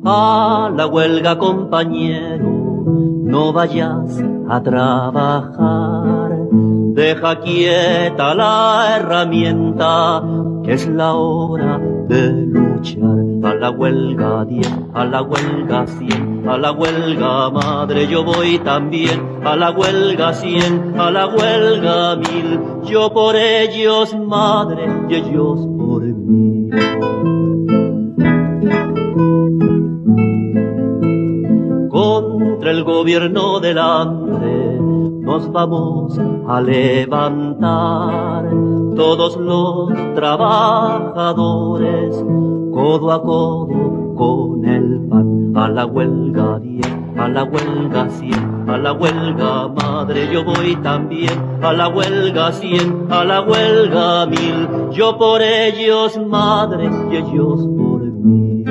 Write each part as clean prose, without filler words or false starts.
A la huelga, compañero, no vayas a trabajar. Deja quieta la herramienta, que es la hora de luchar. A la huelga 10, a la huelga 100, a la huelga madre yo voy también. A la huelga 100, a la huelga 1000, yo por ellos madre y ellos por mí. Contra el gobierno del hambre nos vamos a levantar, todos los trabajadores, codo a codo con el pan. A la huelga 10, a la huelga 100, a la huelga madre yo voy también. A la huelga 100, a la huelga 1000, yo por ellos madre y ellos por mí.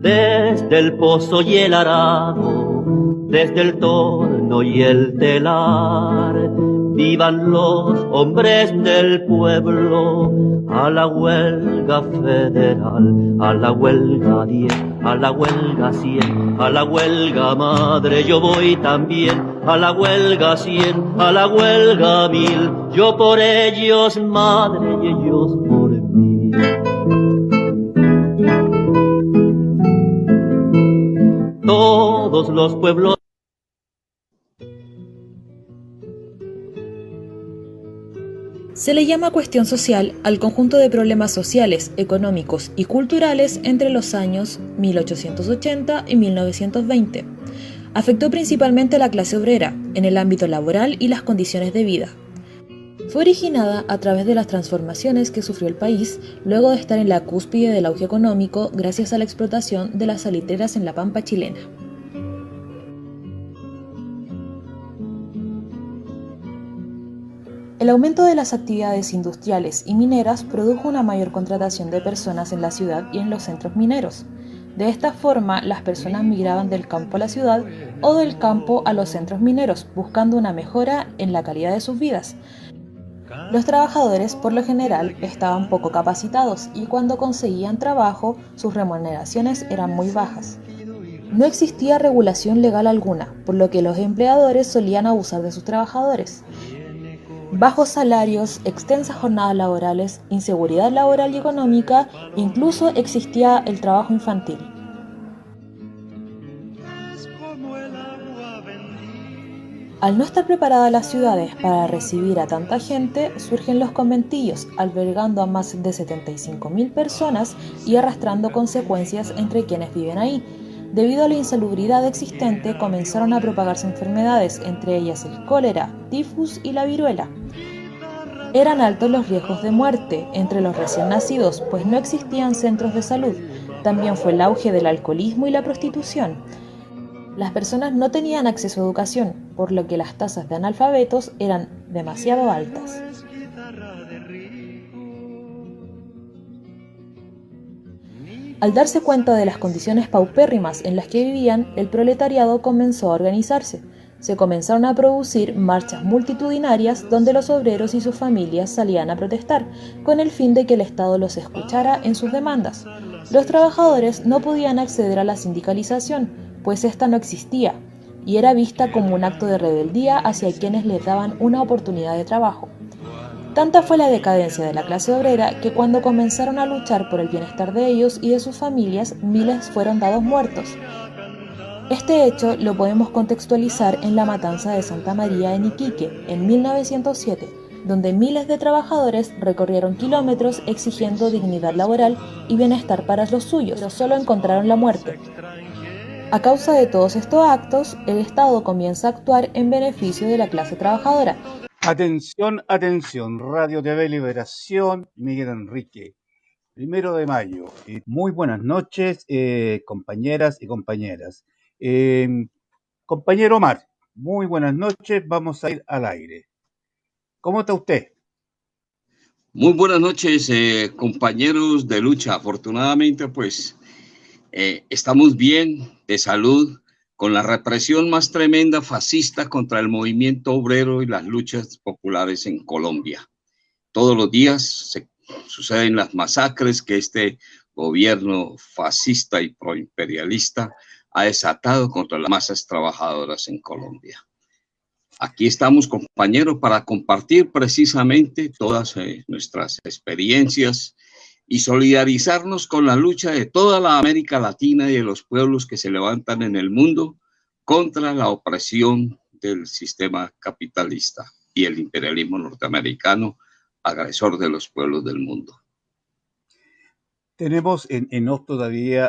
Desde el pozo y el arado, desde el torno y el telar, vivan los hombres del pueblo. A la huelga federal, a la huelga 10, a la huelga 100, a la huelga madre yo voy también. A la huelga 100, a la huelga 1000, yo por ellos madre y ellos por mí. Todos los pueblos. Se le llama cuestión social al conjunto de problemas sociales, económicos y culturales entre los años 1880 y 1920. Afectó principalmente a la clase obrera, en el ámbito laboral y las condiciones de vida. Fue originada a través de las transformaciones que sufrió el país luego de estar en la cúspide del auge económico gracias a la explotación de las salitreras en la pampa chilena. El aumento de las actividades industriales y mineras produjo una mayor contratación de personas en la ciudad y en los centros mineros. De esta forma, las personas migraban del campo a la ciudad o del campo a los centros mineros, buscando una mejora en la calidad de sus vidas. Los trabajadores, por lo general, estaban poco capacitados y cuando conseguían trabajo, sus remuneraciones eran muy bajas. No existía regulación legal alguna, por lo que los empleadores solían abusar de sus trabajadores. Bajos salarios, extensas jornadas laborales, inseguridad laboral y económica, incluso existía el trabajo infantil. Al no estar preparadas las ciudades para recibir a tanta gente, surgen los conventillos, albergando a más de 75.000 personas y arrastrando consecuencias entre quienes viven ahí. Debido a la insalubridad existente, comenzaron a propagarse enfermedades, entre ellas el cólera, tifus y la viruela. Eran altos los riesgos de muerte entre los recién nacidos, pues no existían centros de salud. También fue el auge del alcoholismo y la prostitución. Las personas no tenían acceso a educación, por lo que las tasas de analfabetos eran demasiado altas. Al darse cuenta de las condiciones paupérrimas en las que vivían, el proletariado comenzó a organizarse. Se comenzaron a producir marchas multitudinarias donde los obreros y sus familias salían a protestar, con el fin de que el Estado los escuchara en sus demandas. Los trabajadores no podían acceder a la sindicalización, pues esta no existía, y era vista como un acto de rebeldía hacia quienes les daban una oportunidad de trabajo. Tanta fue la decadencia de la clase obrera que cuando comenzaron a luchar por el bienestar de ellos y de sus familias, miles fueron dados muertos. Este hecho lo podemos contextualizar en la matanza de Santa María en Iquique, en 1907, donde miles de trabajadores recorrieron kilómetros exigiendo dignidad laboral y bienestar para los suyos, pero solo encontraron la muerte. A causa de todos estos actos, el Estado comienza a actuar en beneficio de la clase trabajadora. Atención, atención, Radio TV Liberación, Miguel Enrique, 1 de mayo. Muy buenas noches, compañeras y compañeras. Compañero Omar, muy buenas noches, vamos a ir al aire. ¿Cómo está usted? Muy buenas noches, compañeros de lucha. Afortunadamente, pues, estamos bien de salud. con la represión más tremenda fascista contra el movimiento obrero y las luchas populares en Colombia. Todos los días suceden las masacres que este gobierno fascista y proimperialista ha desatado contra las masas trabajadoras en Colombia. Aquí estamos, compañeros, para compartir precisamente todas nuestras experiencias y solidarizarnos con la lucha de toda la América Latina y de los pueblos que se levantan en el mundo contra la opresión del sistema capitalista y el imperialismo norteamericano, agresor de los pueblos del mundo. Tenemos en off todavía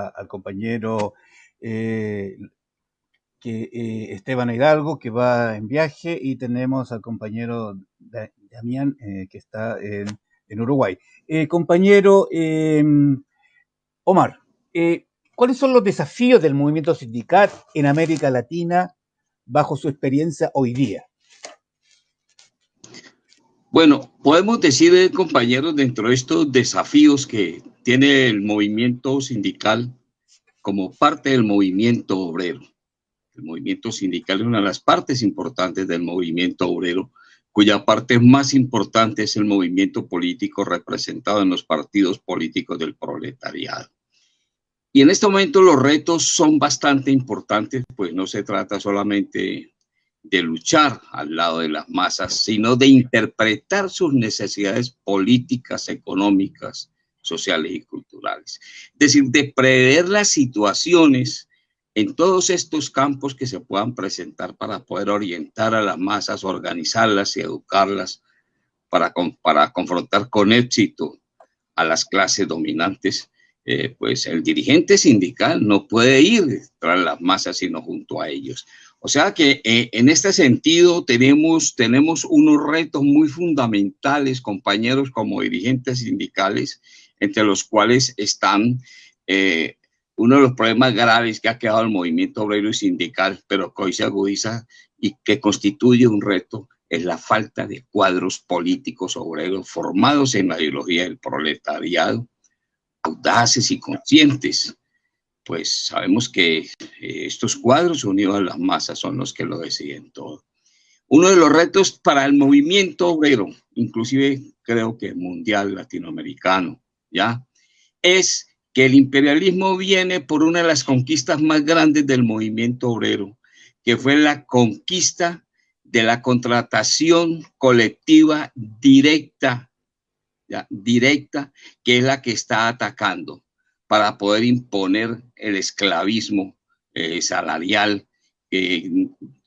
al compañero Esteban Hidalgo, que va en viaje, y tenemos al compañero Damián, que está en Uruguay. Compañero Omar, ¿cuáles son los desafíos del movimiento sindical en América Latina bajo su experiencia hoy día? Bueno, podemos decir, compañeros, dentro de estos desafíos que tiene el movimiento sindical como parte del movimiento obrero. El movimiento sindical es una de las partes importantes del movimiento obrero, cuya parte más importante es el movimiento político representado en los partidos políticos del proletariado. Y en este momento los retos son bastante importantes, pues no se trata solamente de luchar al lado de las masas, sino de interpretar sus necesidades políticas, económicas, sociales y culturales. Es decir, de prever las situaciones en todos estos campos que se puedan presentar para poder orientar a las masas, organizarlas y educarlas para confrontar con éxito a las clases dominantes. Pues el dirigente sindical no puede ir tras las masas, sino junto a ellos. O sea que en este sentido tenemos unos retos muy fundamentales, compañeros, como dirigentes sindicales, entre los cuales están uno de los problemas graves que ha quedado el movimiento obrero y sindical, pero que hoy se agudiza y que constituye un reto, es la falta de cuadros políticos obreros formados en la ideología del proletariado, audaces y conscientes. Pues sabemos que estos cuadros unidos a las masas son los que lo deciden todo. Uno de los retos para el movimiento obrero, inclusive creo que mundial, latinoamericano, ¿ya? Es que el imperialismo viene por una de las conquistas más grandes del movimiento obrero, que fue la conquista de la contratación colectiva directa, ¿ya? Directa, que es la que está atacando para poder imponer el esclavismo salarial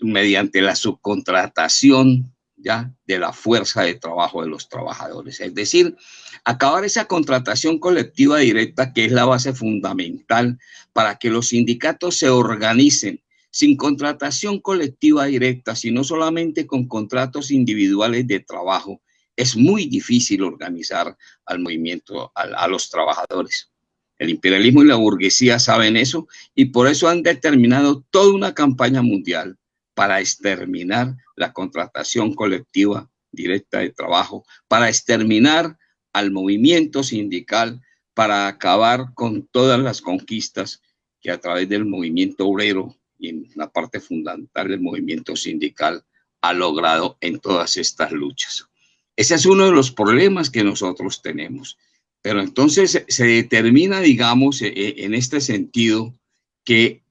mediante la subcontratación, ¿ya? De la fuerza de trabajo de los trabajadores. Es decir, acabar esa contratación colectiva directa, que es la base fundamental para que los sindicatos se organicen sin contratación colectiva directa, sino solamente con contratos individuales de trabajo. Es muy difícil organizar al movimiento, a los trabajadores. El imperialismo y la burguesía saben eso y por eso han determinado toda una campaña mundial para exterminar la contratación colectiva directa de trabajo, para exterminar al movimiento sindical, para acabar con todas las conquistas que a través del movimiento obrero y en la parte fundamental del movimiento sindical ha logrado en todas estas luchas. Ese es uno de los problemas que nosotros tenemos. Pero entonces se determina, digamos, en este sentido, que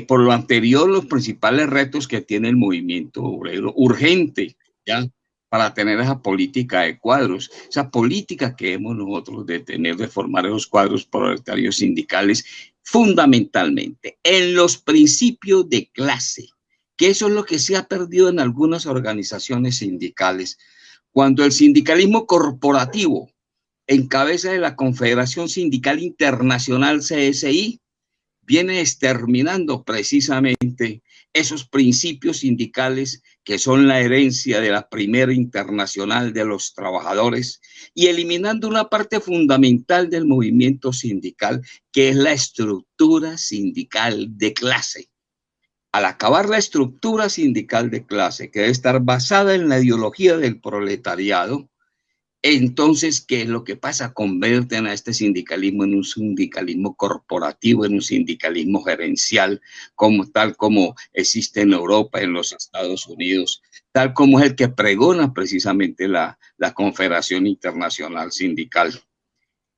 por lo anterior los principales retos que tiene el movimiento obrero, urgente, ¿ya? Para tener esa política de cuadros, esa política que hemos nosotros de tener, de formar esos cuadros proletarios sindicales, fundamentalmente en los principios de clase, que eso es lo que se ha perdido en algunas organizaciones sindicales, cuando el sindicalismo corporativo, en cabeza de la Confederación Sindical Internacional CSI, viene exterminando precisamente esos principios sindicales que son la herencia de la primera internacional de los trabajadores y eliminando una parte fundamental del movimiento sindical, que es la estructura sindical de clase. Al acabar la estructura sindical de clase, que debe estar basada en la ideología del proletariado, Entonces, ¿qué es lo que pasa? Convierten a este sindicalismo en un sindicalismo corporativo, en un sindicalismo gerencial, tal como existe en Europa, en los Estados Unidos, tal como es el que pregona precisamente la Confederación Internacional Sindical.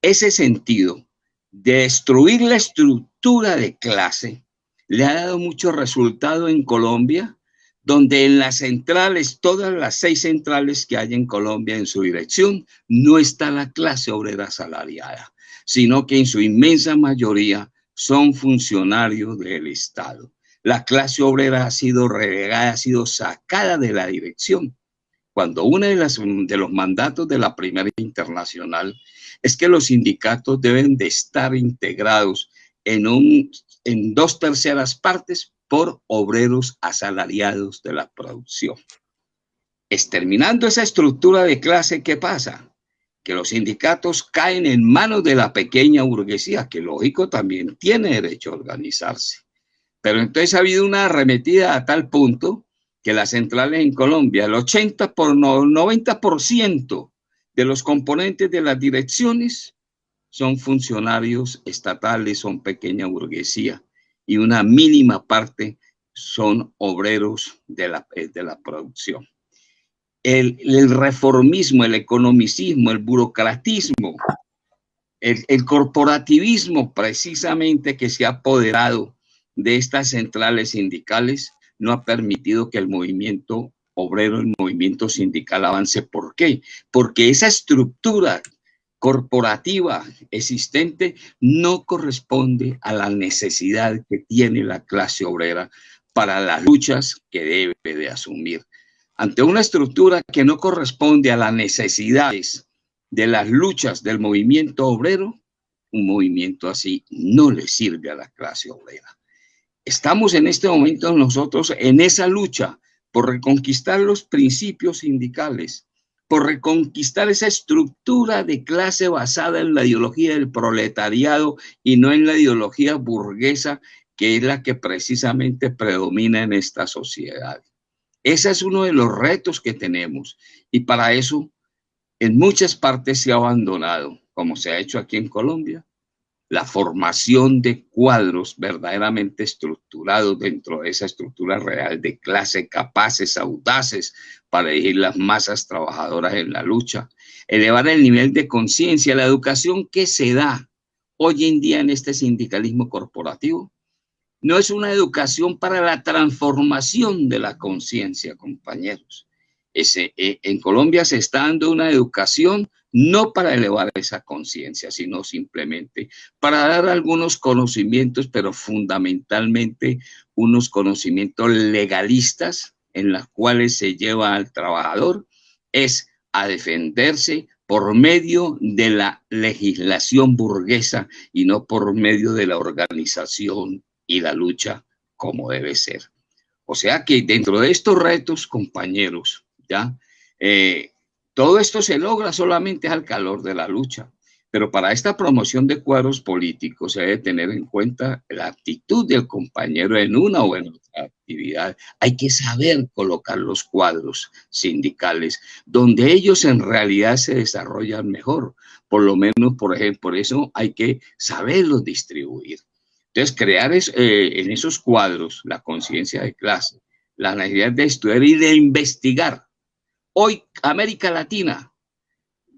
Ese sentido de destruir la estructura de clase le ha dado mucho resultado en Colombia, donde en las centrales, todas las 6 centrales que hay en Colombia en su dirección, no está la clase obrera asalariada, sino que en su inmensa mayoría son funcionarios del Estado. La clase obrera ha sido relegada, ha sido sacada de la dirección, cuando uno de los mandatos de la Primera Internacional es que los sindicatos deben de estar integrados en 2/3 partes por obreros asalariados de la producción. Exterminando esa estructura de clase, ¿qué pasa? Que los sindicatos caen en manos de la pequeña burguesía, que lógico también tiene derecho a organizarse. Pero entonces ha habido una arremetida a tal punto que las centrales en Colombia, el 90% de los componentes de las direcciones son funcionarios estatales, son pequeña burguesía, y una mínima parte son obreros de la producción. El reformismo, el economicismo, el burocratismo, el corporativismo precisamente que se ha apoderado de estas centrales sindicales no ha permitido que el movimiento obrero, el movimiento sindical avance. ¿Por qué? Porque esa estructura corporativa existente no corresponde a la necesidad que tiene la clase obrera para las luchas que debe de asumir. Ante una estructura que no corresponde a las necesidades de las luchas del movimiento obrero, un movimiento así no le sirve a la clase obrera. Estamos en este momento nosotros en esa lucha por reconquistar los principios sindicales, por reconquistar esa estructura de clase basada en la ideología del proletariado y no en la ideología burguesa, que es la que precisamente predomina en esta sociedad. Ese es uno de los retos que tenemos, y para eso en muchas partes se ha abandonado, como se ha hecho aquí en Colombia, la formación de cuadros verdaderamente estructurados dentro de esa estructura real de clase, capaces, audaces para dirigir las masas trabajadoras en la lucha, elevar el nivel de conciencia. La educación que se da hoy en día en este sindicalismo corporativo no es una educación para la transformación de la conciencia, compañeros. En Colombia se está dando una educación no para elevar esa conciencia, sino simplemente para dar algunos conocimientos, pero fundamentalmente unos conocimientos legalistas en los cuales se lleva al trabajador es a defenderse por medio de la legislación burguesa y no por medio de la organización y la lucha como debe ser. O sea que dentro de estos retos, compañeros, ¿ya? Todo esto se logra solamente al calor de la lucha, pero para esta promoción de cuadros políticos se debe tener en cuenta la actitud del compañero en una o en otra actividad. Hay que saber colocar los cuadros sindicales donde ellos en realidad se desarrollan mejor. Por lo menos, por ejemplo, por eso hay que saberlos distribuir. Entonces, crear en esos cuadros la conciencia de clase, la necesidad de estudiar y de investigar. Hoy, América Latina,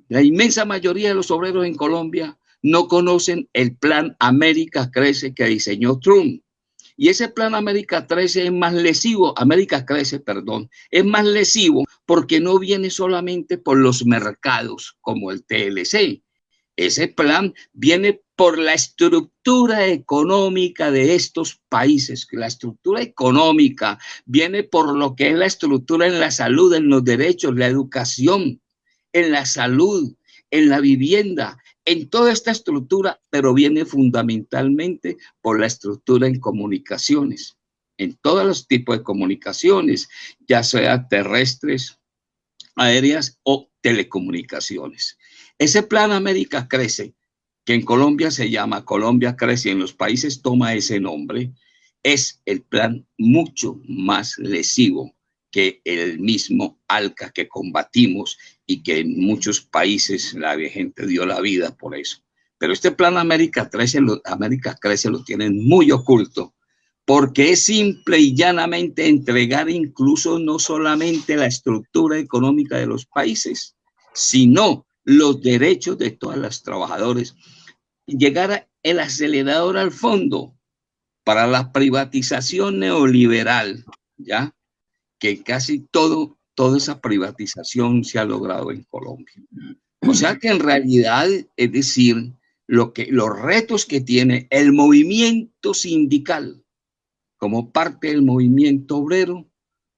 la inmensa mayoría de los obreros en Colombia no conocen el plan América Crece que diseñó Trump. Y ese plan América Crece es más lesivo, es más lesivo porque no viene solamente por los mercados como el TLC. Ese plan viene por la estructura económica de estos países. La estructura económica viene por lo que es la estructura en la salud, en los derechos, la educación, en la salud, en la vivienda, en toda esta estructura, pero viene fundamentalmente por la estructura en comunicaciones, en todos los tipos de comunicaciones, ya sea terrestres, aéreas o telecomunicaciones. Ese plan América Crece, que en Colombia se llama Colombia Crece y en los países toma ese nombre, es el plan mucho más lesivo que el mismo ALCA que combatimos y que en muchos países la gente dio la vida por eso. Pero este plan América Crece lo tienen muy oculto, porque es simple y llanamente entregar incluso no solamente la estructura económica de los países, sino los derechos de todos los trabajadores. Llegar el acelerador al fondo para la privatización neoliberal, ¿ya? Que casi toda esa privatización se ha logrado en Colombia. O sea que en realidad, es decir, los retos que tiene el movimiento sindical como parte del movimiento obrero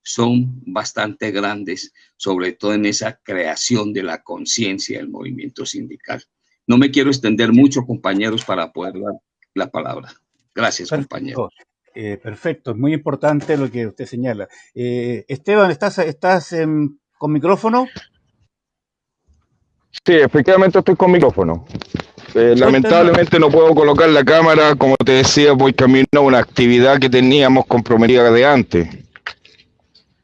son bastante grandes, sobre todo en esa creación de la conciencia del movimiento sindical. No me quiero extender mucho, compañeros, para poder dar la palabra. Gracias, compañero. Perfecto, es muy importante lo que usted señala. Esteban, ¿estás con micrófono? Sí, efectivamente estoy con micrófono. Lamentablemente no puedo colocar la cámara, como te decía, voy camino a una actividad que teníamos comprometida de antes.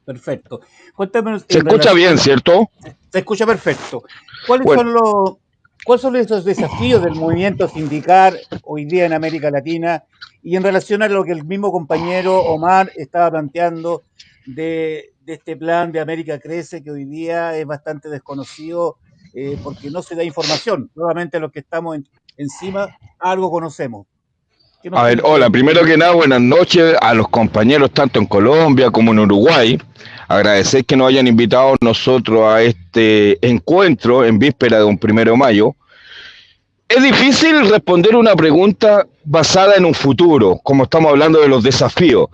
Perfecto. Cuéntame, ¿se escucha bien, cierto? Se escucha perfecto. ¿Cuáles son esos desafíos del movimiento sindical hoy día en América Latina y en relación a lo que el mismo compañero Omar estaba planteando de este plan de América Crece, que hoy día es bastante desconocido porque no se da información? Nuevamente los que estamos encima algo conocemos. A ver, hola, primero que nada, buenas noches a los compañeros tanto en Colombia como en Uruguay. Agradecer que nos hayan invitado nosotros a este encuentro en víspera de un 1 de mayo. Es difícil responder una pregunta basada en un futuro, como estamos hablando de los desafíos,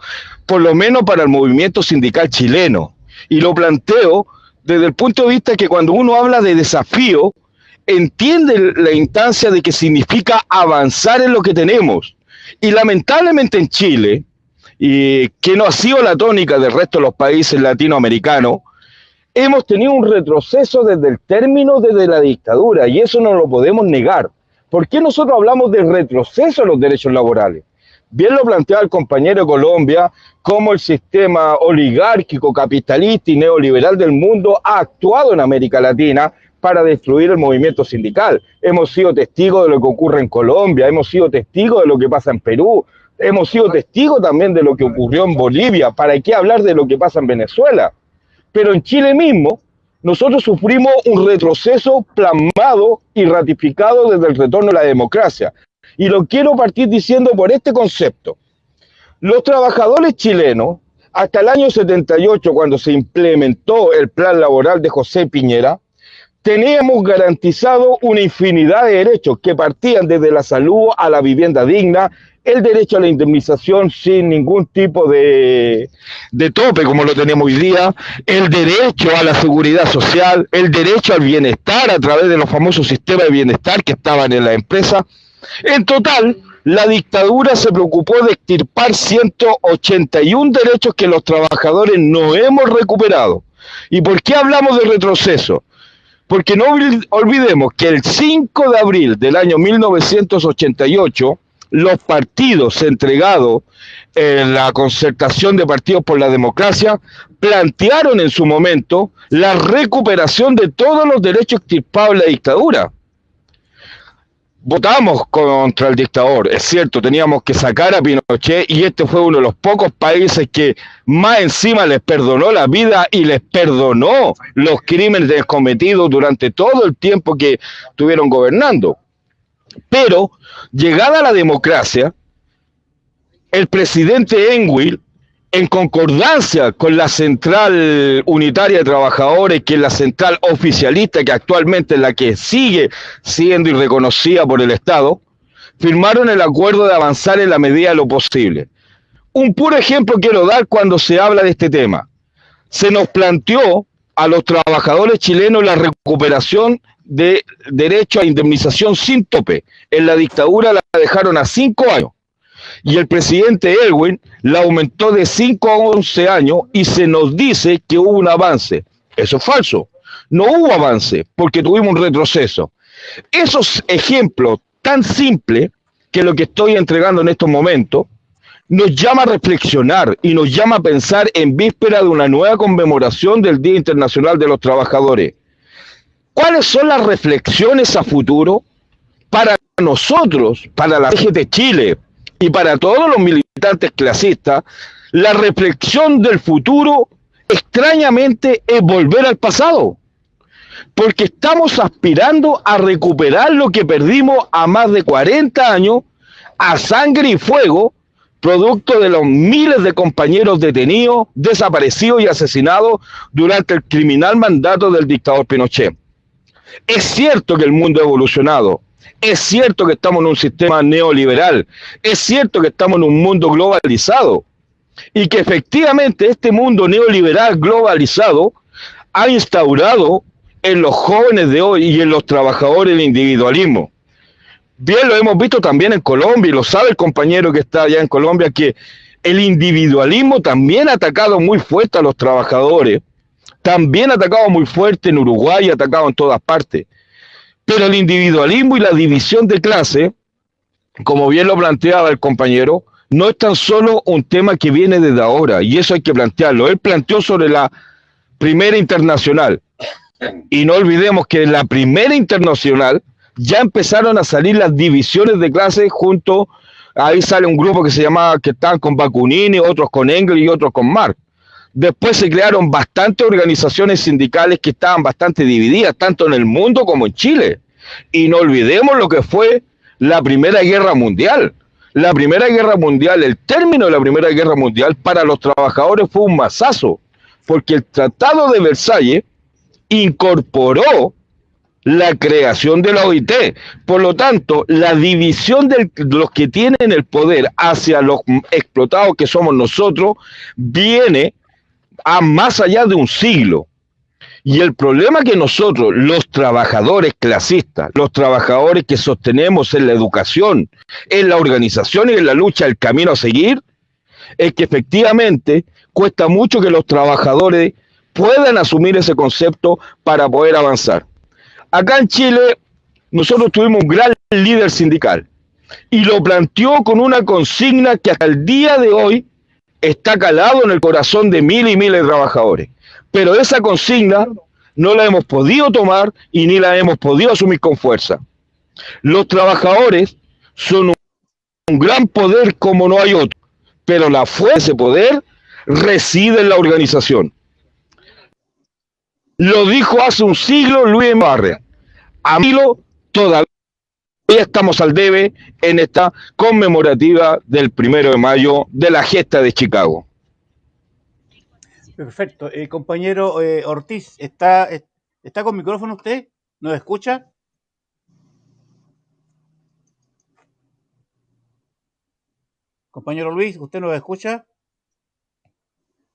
por lo menos para el movimiento sindical chileno. Y lo planteo desde el punto de vista que cuando uno habla de desafío, entiende la instancia de que significa avanzar en lo que tenemos. Y lamentablemente en Chile, y que no ha sido la tónica del resto de los países latinoamericanos, hemos tenido un retroceso desde el término de la dictadura, y eso no lo podemos negar. ¿Por qué nosotros hablamos de retroceso en los derechos laborales? Bien lo planteaba el compañero de Colombia, cómo el sistema oligárquico, capitalista y neoliberal del mundo ha actuado en América Latina para destruir el movimiento sindical. Hemos sido testigos de lo que ocurre en Colombia, hemos sido testigos de lo que pasa en Perú, hemos sido testigos también de lo que ocurrió en Bolivia. ¿Para qué hablar de lo que pasa en Venezuela? Pero en Chile mismo, nosotros sufrimos un retroceso plasmado y ratificado desde el retorno a la democracia. Y lo quiero partir diciendo por este concepto. Los trabajadores chilenos, hasta el año 78, cuando se implementó el plan laboral de José Piñera, teníamos garantizado una infinidad de derechos que partían desde la salud a la vivienda digna, el derecho a la indemnización sin ningún tipo de tope como lo tenemos hoy día, el derecho a la seguridad social, el derecho al bienestar a través de los famosos sistemas de bienestar que estaban en la empresa. En total, la dictadura se preocupó de extirpar 181 derechos que los trabajadores no hemos recuperado. ¿Y por qué hablamos de retroceso? Porque no olvidemos que el 5 de abril del año 1988, los partidos entregados en la concertación de partidos por la democracia plantearon en su momento la recuperación de todos los derechos extirpados en la dictadura. Votamos contra el dictador, es cierto, teníamos que sacar a Pinochet y este fue uno de los pocos países que más encima les perdonó la vida y les perdonó los crímenes cometidos durante todo el tiempo que estuvieron gobernando. Pero, llegada la democracia, el presidente Enguil, en concordancia con la Central Unitaria de Trabajadores, que es la central oficialista, que actualmente es la que sigue siendo irreconocida por el Estado, firmaron el acuerdo de avanzar en la medida de lo posible. Un puro ejemplo quiero dar cuando se habla de este tema. Se nos planteó a los trabajadores chilenos la recuperación de derecho a indemnización sin tope. En la dictadura la dejaron a 5 años. Y el presidente Elwin la aumentó de 5 a 11 años y se nos dice que hubo un avance. Eso es falso. No hubo avance porque tuvimos un retroceso. Esos ejemplos tan simples que lo que estoy entregando en estos momentos nos llama a reflexionar y nos llama a pensar en víspera de una nueva conmemoración del Día Internacional de los Trabajadores. ¿Cuáles son las reflexiones a futuro para nosotros, para la CGT Chile y para todos los militantes clasistas? La reflexión del futuro extrañamente es volver al pasado, porque estamos aspirando a recuperar lo que perdimos a más de 40 años a sangre y fuego, producto de los miles de compañeros detenidos, desaparecidos y asesinados durante el criminal mandato del dictador Pinochet. Es cierto que el mundo ha evolucionado, es cierto que estamos en un sistema neoliberal, es cierto que estamos en un mundo globalizado y que efectivamente este mundo neoliberal globalizado ha instaurado en los jóvenes de hoy y en los trabajadores el individualismo. Bien, lo hemos visto también en Colombia, y lo sabe el compañero que está allá en Colombia, que el individualismo también ha atacado muy fuerte a los trabajadores, también ha atacado muy fuerte en Uruguay, ha atacado en todas partes. Pero el individualismo y la división de clase, como bien lo planteaba el compañero, no es tan solo un tema que viene desde ahora, y eso hay que plantearlo. Él planteó sobre la Primera Internacional, y no olvidemos que en la Primera Internacional ya empezaron a salir las divisiones de clases junto, ahí sale un grupo que se llamaba, que estaban con Bakunin, otros con Engels y otros con Marx. Después se crearon bastantes organizaciones sindicales que estaban bastante divididas, tanto en el mundo como en Chile. Y no olvidemos lo que fue la Primera Guerra Mundial. La Primera Guerra Mundial, el término de la Primera Guerra Mundial para los trabajadores fue un masazo, porque el Tratado de Versalles incorporó la creación de la OIT. Por lo tanto, la división de los que tienen el poder hacia los explotados que somos nosotros viene a más allá de un siglo. Y el problema que nosotros, los trabajadores clasistas, los trabajadores que sostenemos en la educación, en la organización y en la lucha, el camino a seguir, es que efectivamente cuesta mucho que los trabajadores puedan asumir ese concepto para poder avanzar. Acá en Chile, nosotros tuvimos un gran líder sindical y lo planteó con una consigna que hasta el día de hoy está calado en el corazón de miles y miles de trabajadores. Pero esa consigna no la hemos podido tomar y ni la hemos podido asumir con fuerza. Los trabajadores son un gran poder como no hay otro, pero la fuerza de ese poder reside en la organización. Lo dijo hace un siglo Luis Barre. A mí todavía estamos al debe en esta conmemorativa del 1 de mayo de la gesta de Chicago. Perfecto. Compañero Ortiz, ¿está con micrófono usted? ¿Nos escucha? Compañero Luis, ¿usted nos escucha?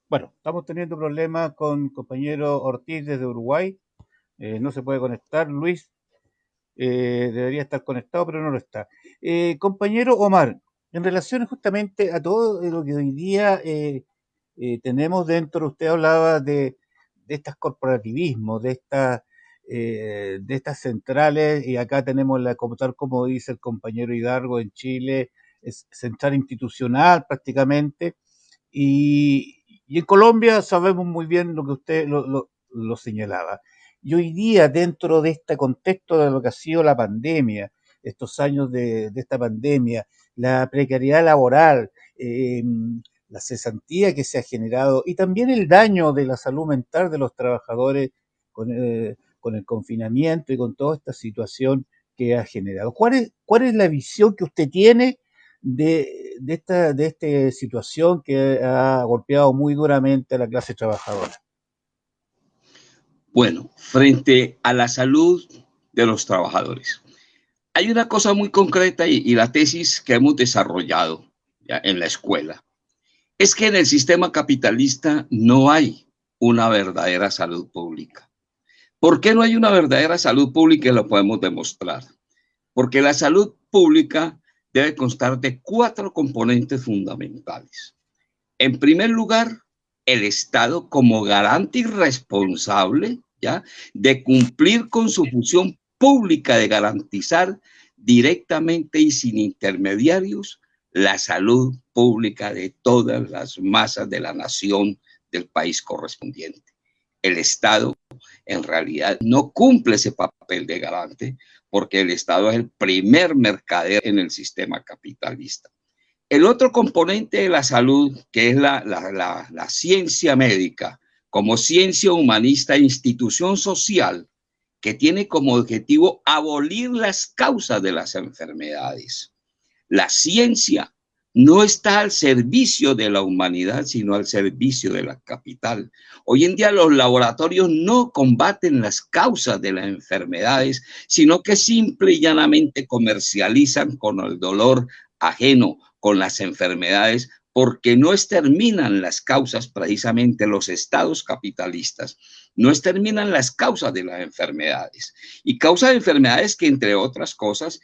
Bueno, estamos teniendo problemas con compañero Ortiz desde Uruguay. No se puede conectar. Luis debería estar conectado, pero no lo está. Compañero Omar, en relación justamente a todo lo que hoy día tenemos dentro, usted hablaba de estos corporativismos, de estas centrales, y acá tenemos tal como dice el compañero Hidalgo en Chile, es central institucional prácticamente, y en Colombia sabemos muy bien lo que usted lo señalaba. Y hoy día, dentro de este contexto de lo que ha sido la pandemia, estos años de esta pandemia, la precariedad laboral, la cesantía que se ha generado y también el daño de la salud mental de los trabajadores con el confinamiento y con toda esta situación que ha generado. ¿Cuál es la visión que usted tiene de esta situación que ha golpeado muy duramente a la clase trabajadora? Bueno, frente a la salud de los trabajadores, hay una cosa muy concreta y la tesis que hemos desarrollado ya en la escuela es que en el sistema capitalista no hay una verdadera salud pública. ¿Por qué no hay una verdadera salud pública? Lo podemos demostrar. Porque la salud pública debe constar de 4 componentes fundamentales. En primer lugar, el Estado como garante y responsable, ¿ya?, de cumplir con su función pública de garantizar directamente y sin intermediarios la salud pública de todas las masas de la nación del país correspondiente. El Estado en realidad no cumple ese papel de garante porque el Estado es el primer mercader en el sistema capitalista. El otro componente de la salud, que es la ciencia médica, como ciencia humanista e institución social, que tiene como objetivo abolir las causas de las enfermedades. La ciencia no está al servicio de la humanidad, sino al servicio de la capital. Hoy en día los laboratorios no combaten las causas de las enfermedades, sino que simple y llanamente comercializan con el dolor ajeno, con las enfermedades, porque no exterminan las causas, precisamente los estados capitalistas, no exterminan las causas de las enfermedades. Y causas de enfermedades que, entre otras cosas,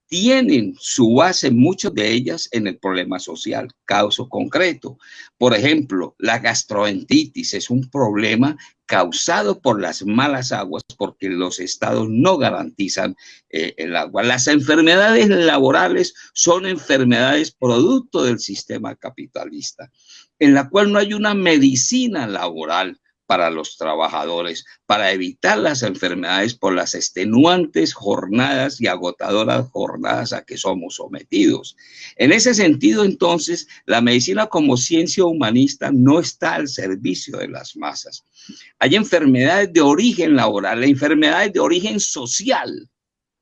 tienen su base, muchas de ellas, en el problema social, caso concreto. Por ejemplo, la gastroenteritis es un problema causado por las malas aguas, porque los estados no garantizan el agua. Las enfermedades laborales son enfermedades producto del sistema capitalista, en la cual no hay una medicina laboral para los trabajadores, para evitar las enfermedades por las extenuantes jornadas y agotadoras jornadas a que somos sometidos. En ese sentido, entonces, la medicina como ciencia humanista no está al servicio de las masas. Hay enfermedades de origen laboral, enfermedades de origen social,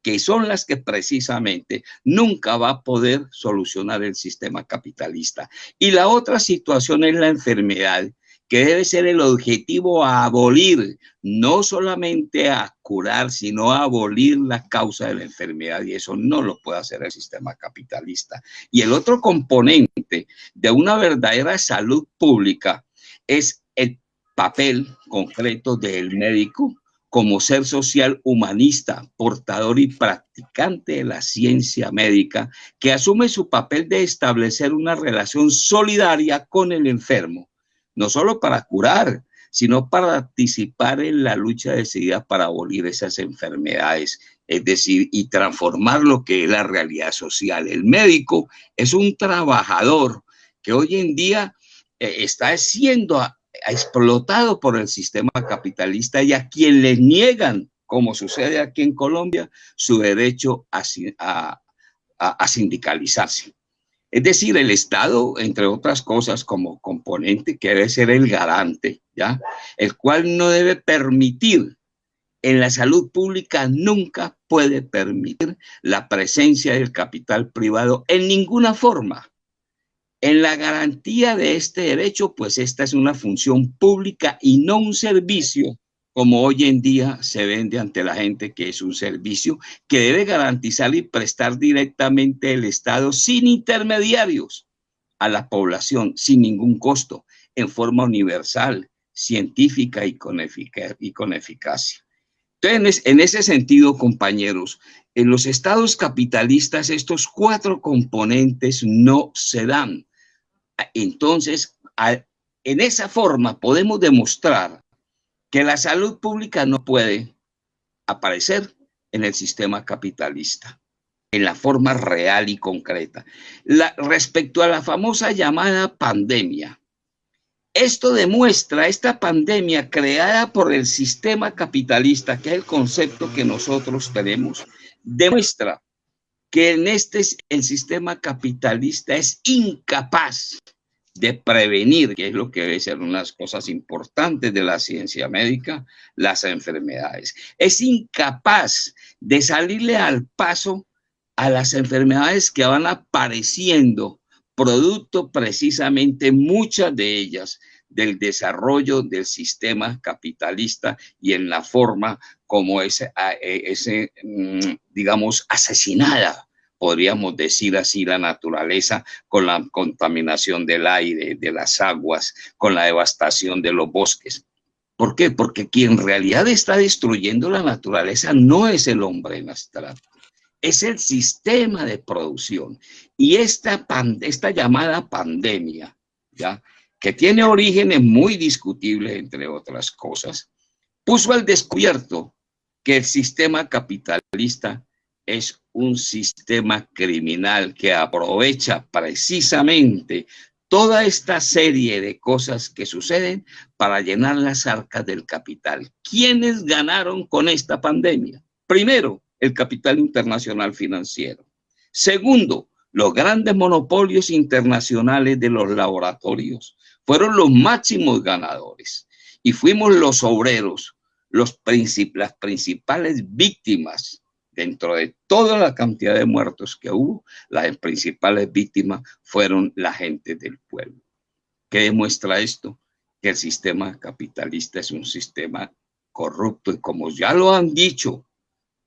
que son las que precisamente nunca va a poder solucionar el sistema capitalista. Y la otra situación es la enfermedad, que debe ser el objetivo a abolir, no solamente a curar, sino a abolir la causa de la enfermedad, y eso no lo puede hacer el sistema capitalista. Y el otro componente de una verdadera salud pública es el papel concreto del médico como ser social humanista, portador y practicante de la ciencia médica, que asume su papel de establecer una relación solidaria con el enfermo, no solo para curar, sino para participar en la lucha decidida para abolir esas enfermedades, es decir, y transformar lo que es la realidad social. El médico es un trabajador que hoy en día está siendo explotado por el sistema capitalista y a quien le niegan, como sucede aquí en Colombia, su derecho a sindicalizarse. Es decir, el Estado, entre otras cosas, como componente, que debe ser el garante, ¿ya? El cual no debe permitir, en la salud pública nunca puede permitir la presencia del capital privado en ninguna forma. En la garantía de este derecho, pues esta es una función pública y no un servicio, como hoy en día se vende ante la gente, que es un servicio que debe garantizar y prestar directamente el Estado sin intermediarios a la población, sin ningún costo, en forma universal, científica y con eficacia. Entonces, en ese sentido, compañeros, en los estados capitalistas estos cuatro componentes no se dan. Entonces, en esa forma podemos demostrar que la salud pública no puede aparecer en el sistema capitalista, en la forma real y concreta. Respecto a la famosa llamada pandemia, esto demuestra, esta pandemia creada por el sistema capitalista, que es el concepto que nosotros tenemos, demuestra que el sistema capitalista es incapaz de prevenir, que es lo que debe ser unas cosas importantes de la ciencia médica, las enfermedades. Es incapaz de salirle al paso a las enfermedades que van apareciendo, producto precisamente muchas de ellas del desarrollo del sistema capitalista y en la forma como digamos, asesinada, podríamos decir así, la naturaleza, con la contaminación del aire, de las aguas, con la devastación de los bosques. ¿Por qué? Porque quien en realidad está destruyendo la naturaleza no es el hombre en abstracto, es el sistema de producción. Y esta llamada pandemia, ¿ya?, que tiene orígenes muy discutibles, entre otras cosas, puso al descubierto que el sistema capitalista es un sistema criminal que aprovecha precisamente toda esta serie de cosas que suceden para llenar las arcas del capital. ¿Quiénes ganaron con esta pandemia? Primero, el capital internacional financiero. Segundo, los grandes monopolios internacionales de los laboratorios fueron los máximos ganadores y fuimos los obreros, las principales víctimas. Dentro de toda la cantidad de muertos que hubo, las principales víctimas fueron la gente del pueblo. ¿Qué demuestra esto? Que el sistema capitalista es un sistema corrupto y, como ya lo han dicho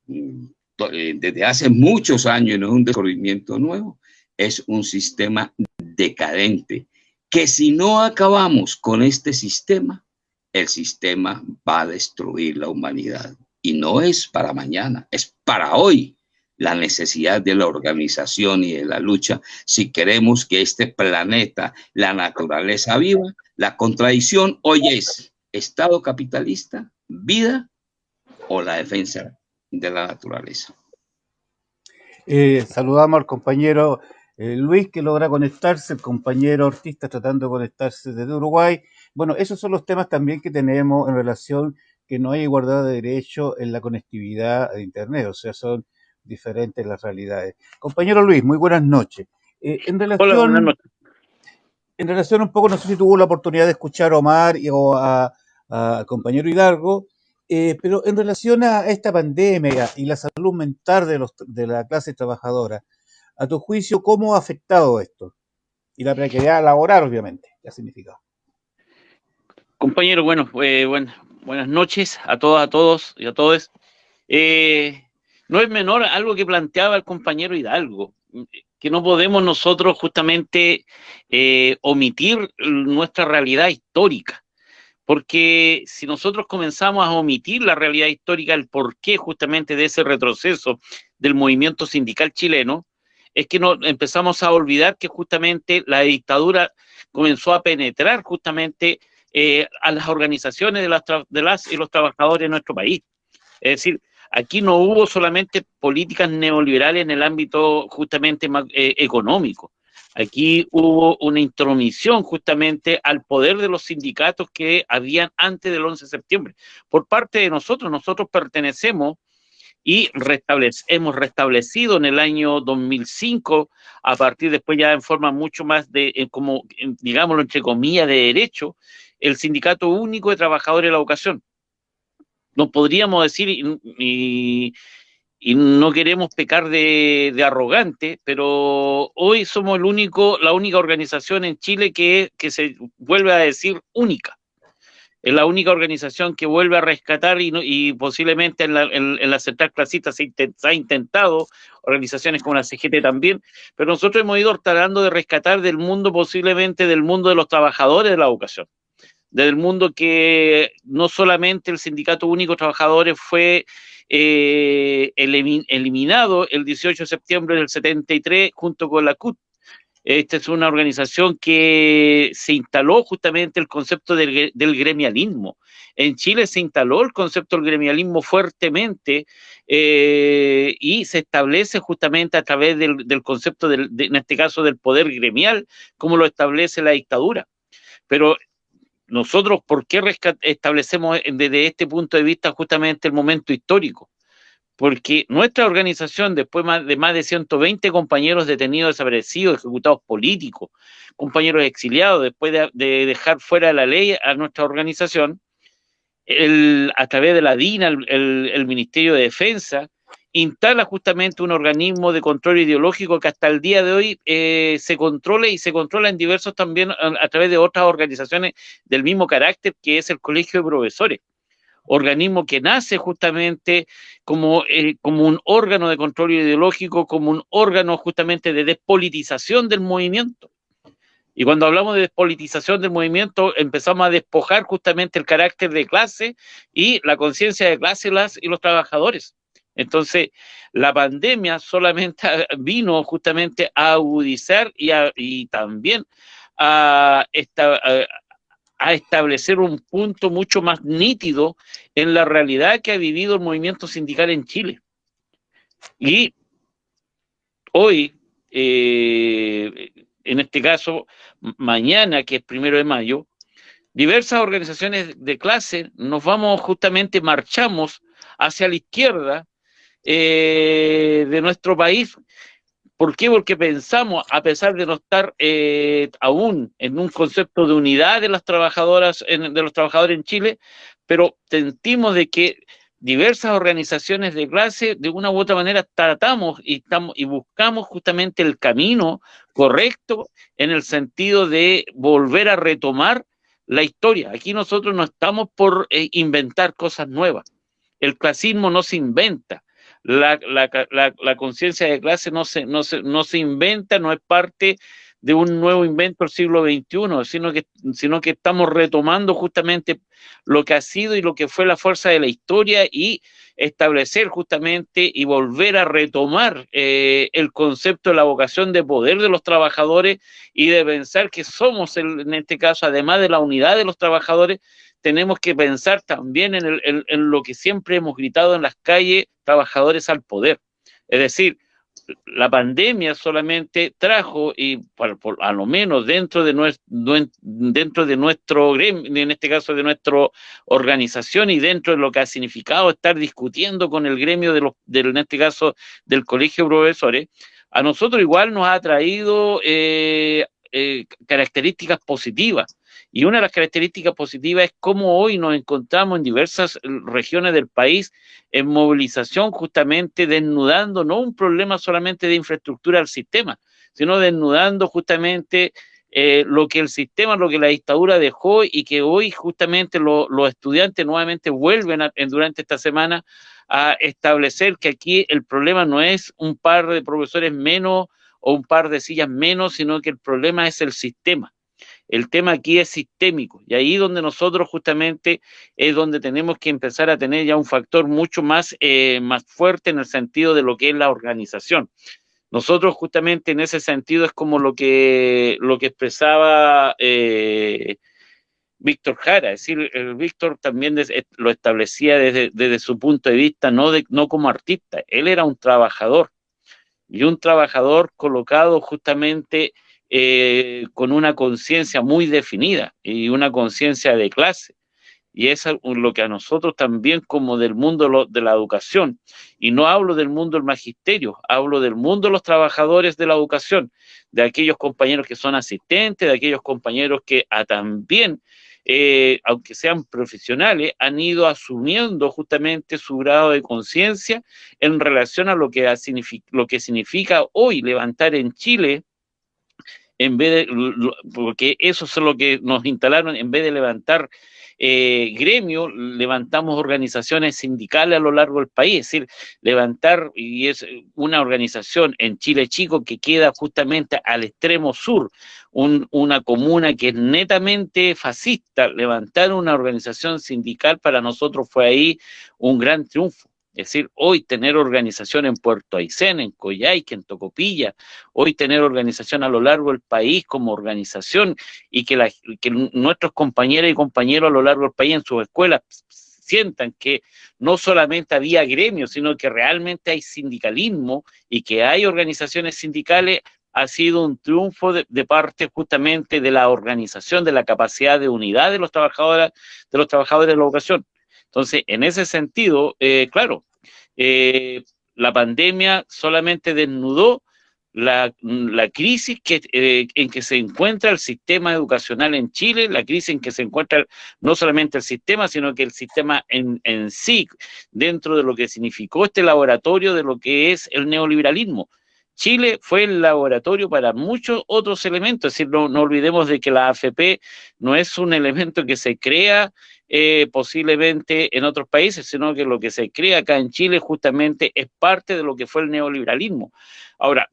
desde hace muchos años, no es un descubrimiento nuevo, es un sistema decadente, que si no acabamos con este sistema, el sistema va a destruir la humanidad. Y no es para mañana, es para hoy. La necesidad de la organización y de la lucha, si queremos que este planeta, la naturaleza viva. La contradicción hoy es Estado capitalista, vida o la defensa de la naturaleza. Saludamos al compañero Luis, que logra conectarse, el compañero Ortiz está tratando de conectarse desde Uruguay. Bueno, esos son los temas también que tenemos en relación que no hay igualdad de derecho en la conectividad de Internet, o sea, son diferentes las realidades. Compañero Luis, muy buenas noches. Hola, buenas noches. En relación un poco, no sé si tuvo la oportunidad de escuchar a Omar o al compañero Hidalgo, pero en relación a esta pandemia y la salud mental de la clase trabajadora, a tu juicio, ¿cómo ha afectado esto? Y la precariedad laboral, obviamente, ¿qué ha significado? Compañero, buenas noches a todas, a todos y a todos. No es menor algo que planteaba el compañero Hidalgo, que no podemos nosotros justamente omitir nuestra realidad histórica, porque si nosotros comenzamos a omitir la realidad histórica, el porqué justamente de ese retroceso del movimiento sindical chileno, es que empezamos a olvidar que justamente la dictadura comenzó a penetrar justamente a las organizaciones de las y los trabajadores de nuestro país. Es decir, aquí no hubo solamente políticas neoliberales en el ámbito justamente económico. Aquí hubo una intromisión justamente al poder de los sindicatos que habían antes del 11 de septiembre. Por parte de nosotros pertenecemos y hemos restablecido en el año 2005, a partir después ya en forma mucho más como digámoslo entre comillas, de derecho, el Sindicato Único de Trabajadores de la Educación. No podríamos decir, y no queremos pecar de arrogante, pero hoy somos la única organización en Chile que se vuelve a decir única. Es la única organización que vuelve a rescatar y posiblemente en la central clasista se ha intentado, organizaciones como la CGT también, pero nosotros hemos ido tratando de rescatar del mundo, posiblemente del mundo de los trabajadores de la educación, del mundo que no solamente el Sindicato Único de Trabajadores fue eliminado el 18 de septiembre del 73 junto con la CUT. Esta es una organización que se instaló justamente el concepto del gremialismo. En Chile se instaló el concepto del gremialismo fuertemente y se establece justamente a través del concepto, en este caso, del poder gremial, como lo establece la dictadura. Pero nosotros, ¿por qué establecemos desde este punto de vista justamente el momento histórico? Porque nuestra organización, después de más de 120 compañeros detenidos, desaparecidos, ejecutados políticos, compañeros exiliados, después de dejar fuera de la ley a nuestra organización, a través de la DINA, el Ministerio de Defensa, instala justamente un organismo de control ideológico que hasta el día de hoy se controla en diversos también a través de otras organizaciones del mismo carácter, que es el Colegio de Profesores. Organismo que nace justamente como un órgano de control ideológico, como un órgano justamente de despolitización del movimiento. Y cuando hablamos de despolitización del movimiento, empezamos a despojar justamente el carácter de clase y la conciencia de clase y los trabajadores. Entonces, la pandemia solamente vino justamente a agudizar y también a establecer un punto mucho más nítido en la realidad que ha vivido el movimiento sindical en Chile. Y hoy, en este caso, mañana, que es 1 de mayo, diversas organizaciones de clase nos vamos justamente, marchamos hacia la izquierda de nuestro país. ¿Por qué? Porque pensamos, a pesar de no estar aún en un concepto de unidad de las trabajadoras, de los trabajadores en Chile, pero sentimos de que diversas organizaciones de clase, de una u otra manera, tratamos y buscamos justamente el camino correcto en el sentido de volver a retomar la historia. Aquí nosotros no estamos por inventar cosas nuevas. El clasismo no se inventa. La conciencia de clase no se inventa, no es parte de un nuevo invento del siglo XXI, sino que estamos retomando justamente lo que ha sido y lo que fue la fuerza de la historia, y establecer justamente y volver a retomar el concepto de la vocación de poder de los trabajadores, y de pensar que somos, en este caso, además de la unidad de los trabajadores, tenemos que pensar también en lo que siempre hemos gritado en las calles: trabajadores al poder. Es decir, la pandemia solamente trajo, y a lo menos dentro de nuestro gremio, en este caso de nuestra organización, y dentro de lo que ha significado estar discutiendo con el gremio en este caso del Colegio de Profesores, a nosotros igual nos ha traído características positivas. Y una de las características positivas es cómo hoy nos encontramos en diversas regiones del país en movilización, justamente desnudando no un problema solamente de infraestructura del sistema, sino desnudando justamente lo que el sistema, lo que la dictadura dejó, y que hoy justamente los estudiantes nuevamente vuelven durante esta semana a establecer que aquí el problema no es un par de profesores menos o un par de sillas menos, sino que el problema es el sistema. El tema aquí es sistémico, y ahí donde nosotros justamente es donde tenemos que empezar a tener ya un factor mucho más fuerte en el sentido de lo que es la organización. Nosotros justamente en ese sentido es como lo que expresaba Víctor Jara. Es decir, Víctor también lo establecía desde su punto de vista, no como artista. Él era un trabajador, y un trabajador colocado justamente con una conciencia muy definida y una conciencia de clase. Y es lo que a nosotros también, como del mundo de la educación, y no hablo del mundo del magisterio, hablo del mundo de los trabajadores de la educación, de aquellos compañeros que son asistentes, de aquellos compañeros que también, aunque sean profesionales, han ido asumiendo justamente su grado de conciencia en relación a lo que significa hoy levantar en Chile, porque eso es lo que nos instalaron. En vez de levantar gremio, levantamos organizaciones sindicales a lo largo del país. Es decir, levantar, y es una organización en Chile Chico que queda justamente al extremo sur, una comuna que es netamente fascista. Levantar una organización sindical para nosotros fue ahí un gran triunfo. Es decir, hoy tener organización en Puerto Aysén, en Coyhaique, en Tocopilla, hoy tener organización a lo largo del país como organización, y que nuestros compañeras y compañeros a lo largo del país en sus escuelas sientan que no solamente había gremios, sino que realmente hay sindicalismo y que hay organizaciones sindicales, ha sido un triunfo de parte justamente de la organización, de la capacidad de unidad de los trabajadores de la educación. Entonces, en ese sentido, claro, la pandemia solamente desnudó la crisis en que se encuentra el sistema educacional en Chile, la crisis en que se encuentra no solamente el sistema, sino que el sistema en sí, dentro de lo que significó este laboratorio de lo que es el neoliberalismo. Chile fue el laboratorio para muchos otros elementos. Es decir, no olvidemos de que la AFP no es un elemento que se crea posiblemente en otros países, sino que lo que se crea acá en Chile justamente es parte de lo que fue el neoliberalismo. Ahora,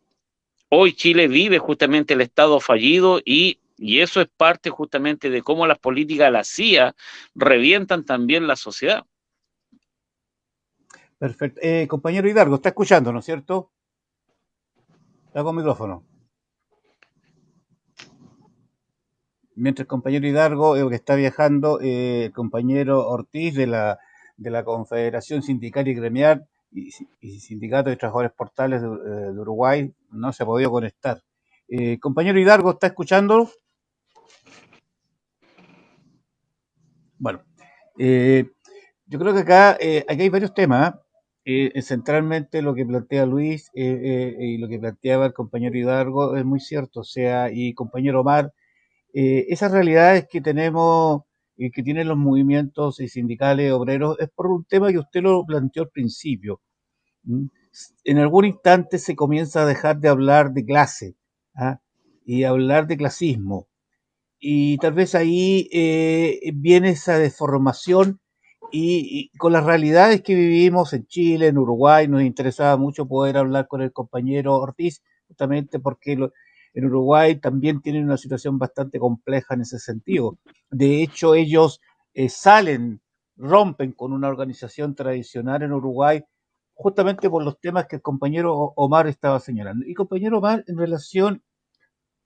hoy Chile vive justamente el Estado fallido, y eso es parte justamente de cómo las políticas de la CIA revientan también la sociedad. Perfecto. Compañero Hidalgo, está escuchando, ¿no es cierto? Está con micrófono. Mientras el compañero Hidalgo, que está viajando, el compañero Ortiz de la Confederación Sindical y Gremial y Sindicato de Trabajadores Portales de Uruguay no se ha podido conectar. Compañero Hidalgo, ¿está escuchando? Bueno, yo creo que acá aquí hay varios temas. Centralmente lo que plantea Luis y lo que planteaba el compañero Hidalgo es muy cierto. O sea, y compañero Omar, esas realidades que tenemos y que tienen los movimientos sindicales obreros es por un tema que usted lo planteó al principio. ¿Mm? En algún instante se comienza a dejar de hablar de clase, ¿ah? Y hablar de clasismo. Y tal vez ahí viene esa deformación y con las realidades que vivimos en Chile, en Uruguay, nos interesaba mucho poder hablar con el compañero Ortiz, justamente porque en Uruguay también tienen una situación bastante compleja en ese sentido. De hecho, ellos rompen con una organización tradicional en Uruguay, justamente por los temas que el compañero Omar estaba señalando. Y compañero Omar, en relación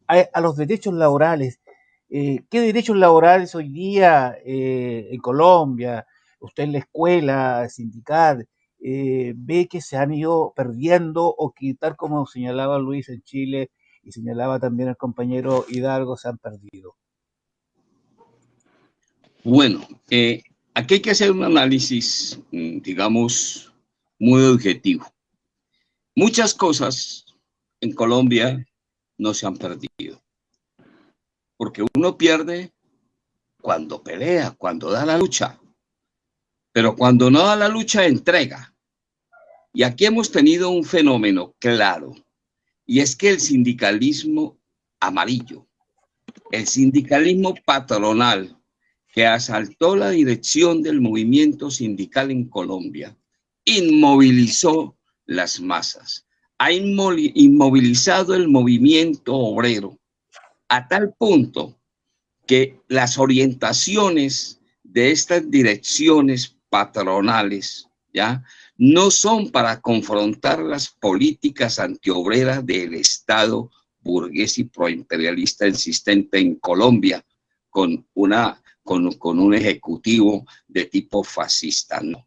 a los derechos laborales. ¿Qué derechos laborales hoy día en Colombia, usted en la escuela sindical, ve que se han ido perdiendo o que tal como señalaba Luis en Chile y señalaba también el compañero Hidalgo, se han perdido? Bueno, aquí hay que hacer un análisis, digamos, muy objetivo. Muchas cosas en Colombia no se han perdido, porque uno pierde cuando pelea, cuando da la lucha, pero cuando no da la lucha, entrega. Y aquí hemos tenido un fenómeno claro, y es que el sindicalismo amarillo, el sindicalismo patronal, que asaltó la dirección del movimiento sindical en Colombia, inmovilizó las masas, ha inmovilizado el movimiento obrero a tal punto que las orientaciones de estas direcciones patronales, ¿ya?, no son para confrontar las políticas antiobreras del Estado burgués y proimperialista existente en Colombia con un ejecutivo de tipo fascista, no.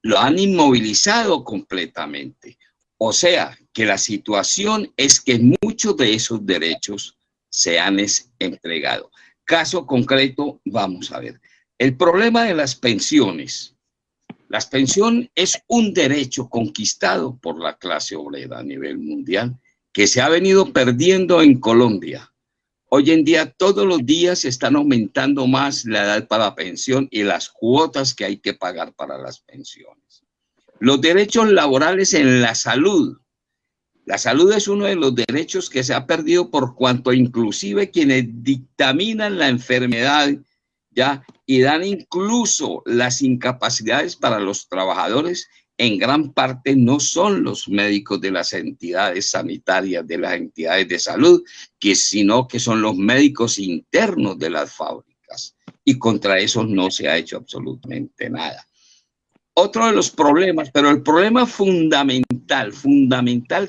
Lo han inmovilizado completamente. O sea, que la situación es que muchos de esos derechos se han entregado. Caso concreto, vamos a ver. El problema de las pensiones. La pensión es un derecho conquistado por la clase obrera a nivel mundial que se ha venido perdiendo en Colombia. Hoy en día, todos los días están aumentando más la edad para la pensión y las cuotas que hay que pagar para las pensiones. Los derechos laborales en la salud. La salud es uno de los derechos que se ha perdido por cuanto inclusive quienes dictaminan la enfermedad, ¿ya?, y dan incluso las incapacidades para los trabajadores, en gran parte no son los médicos de las entidades sanitarias, de las entidades de salud, sino que son los médicos internos de las fábricas. Y contra eso no se ha hecho absolutamente nada. Otro de los problemas, pero el problema fundamental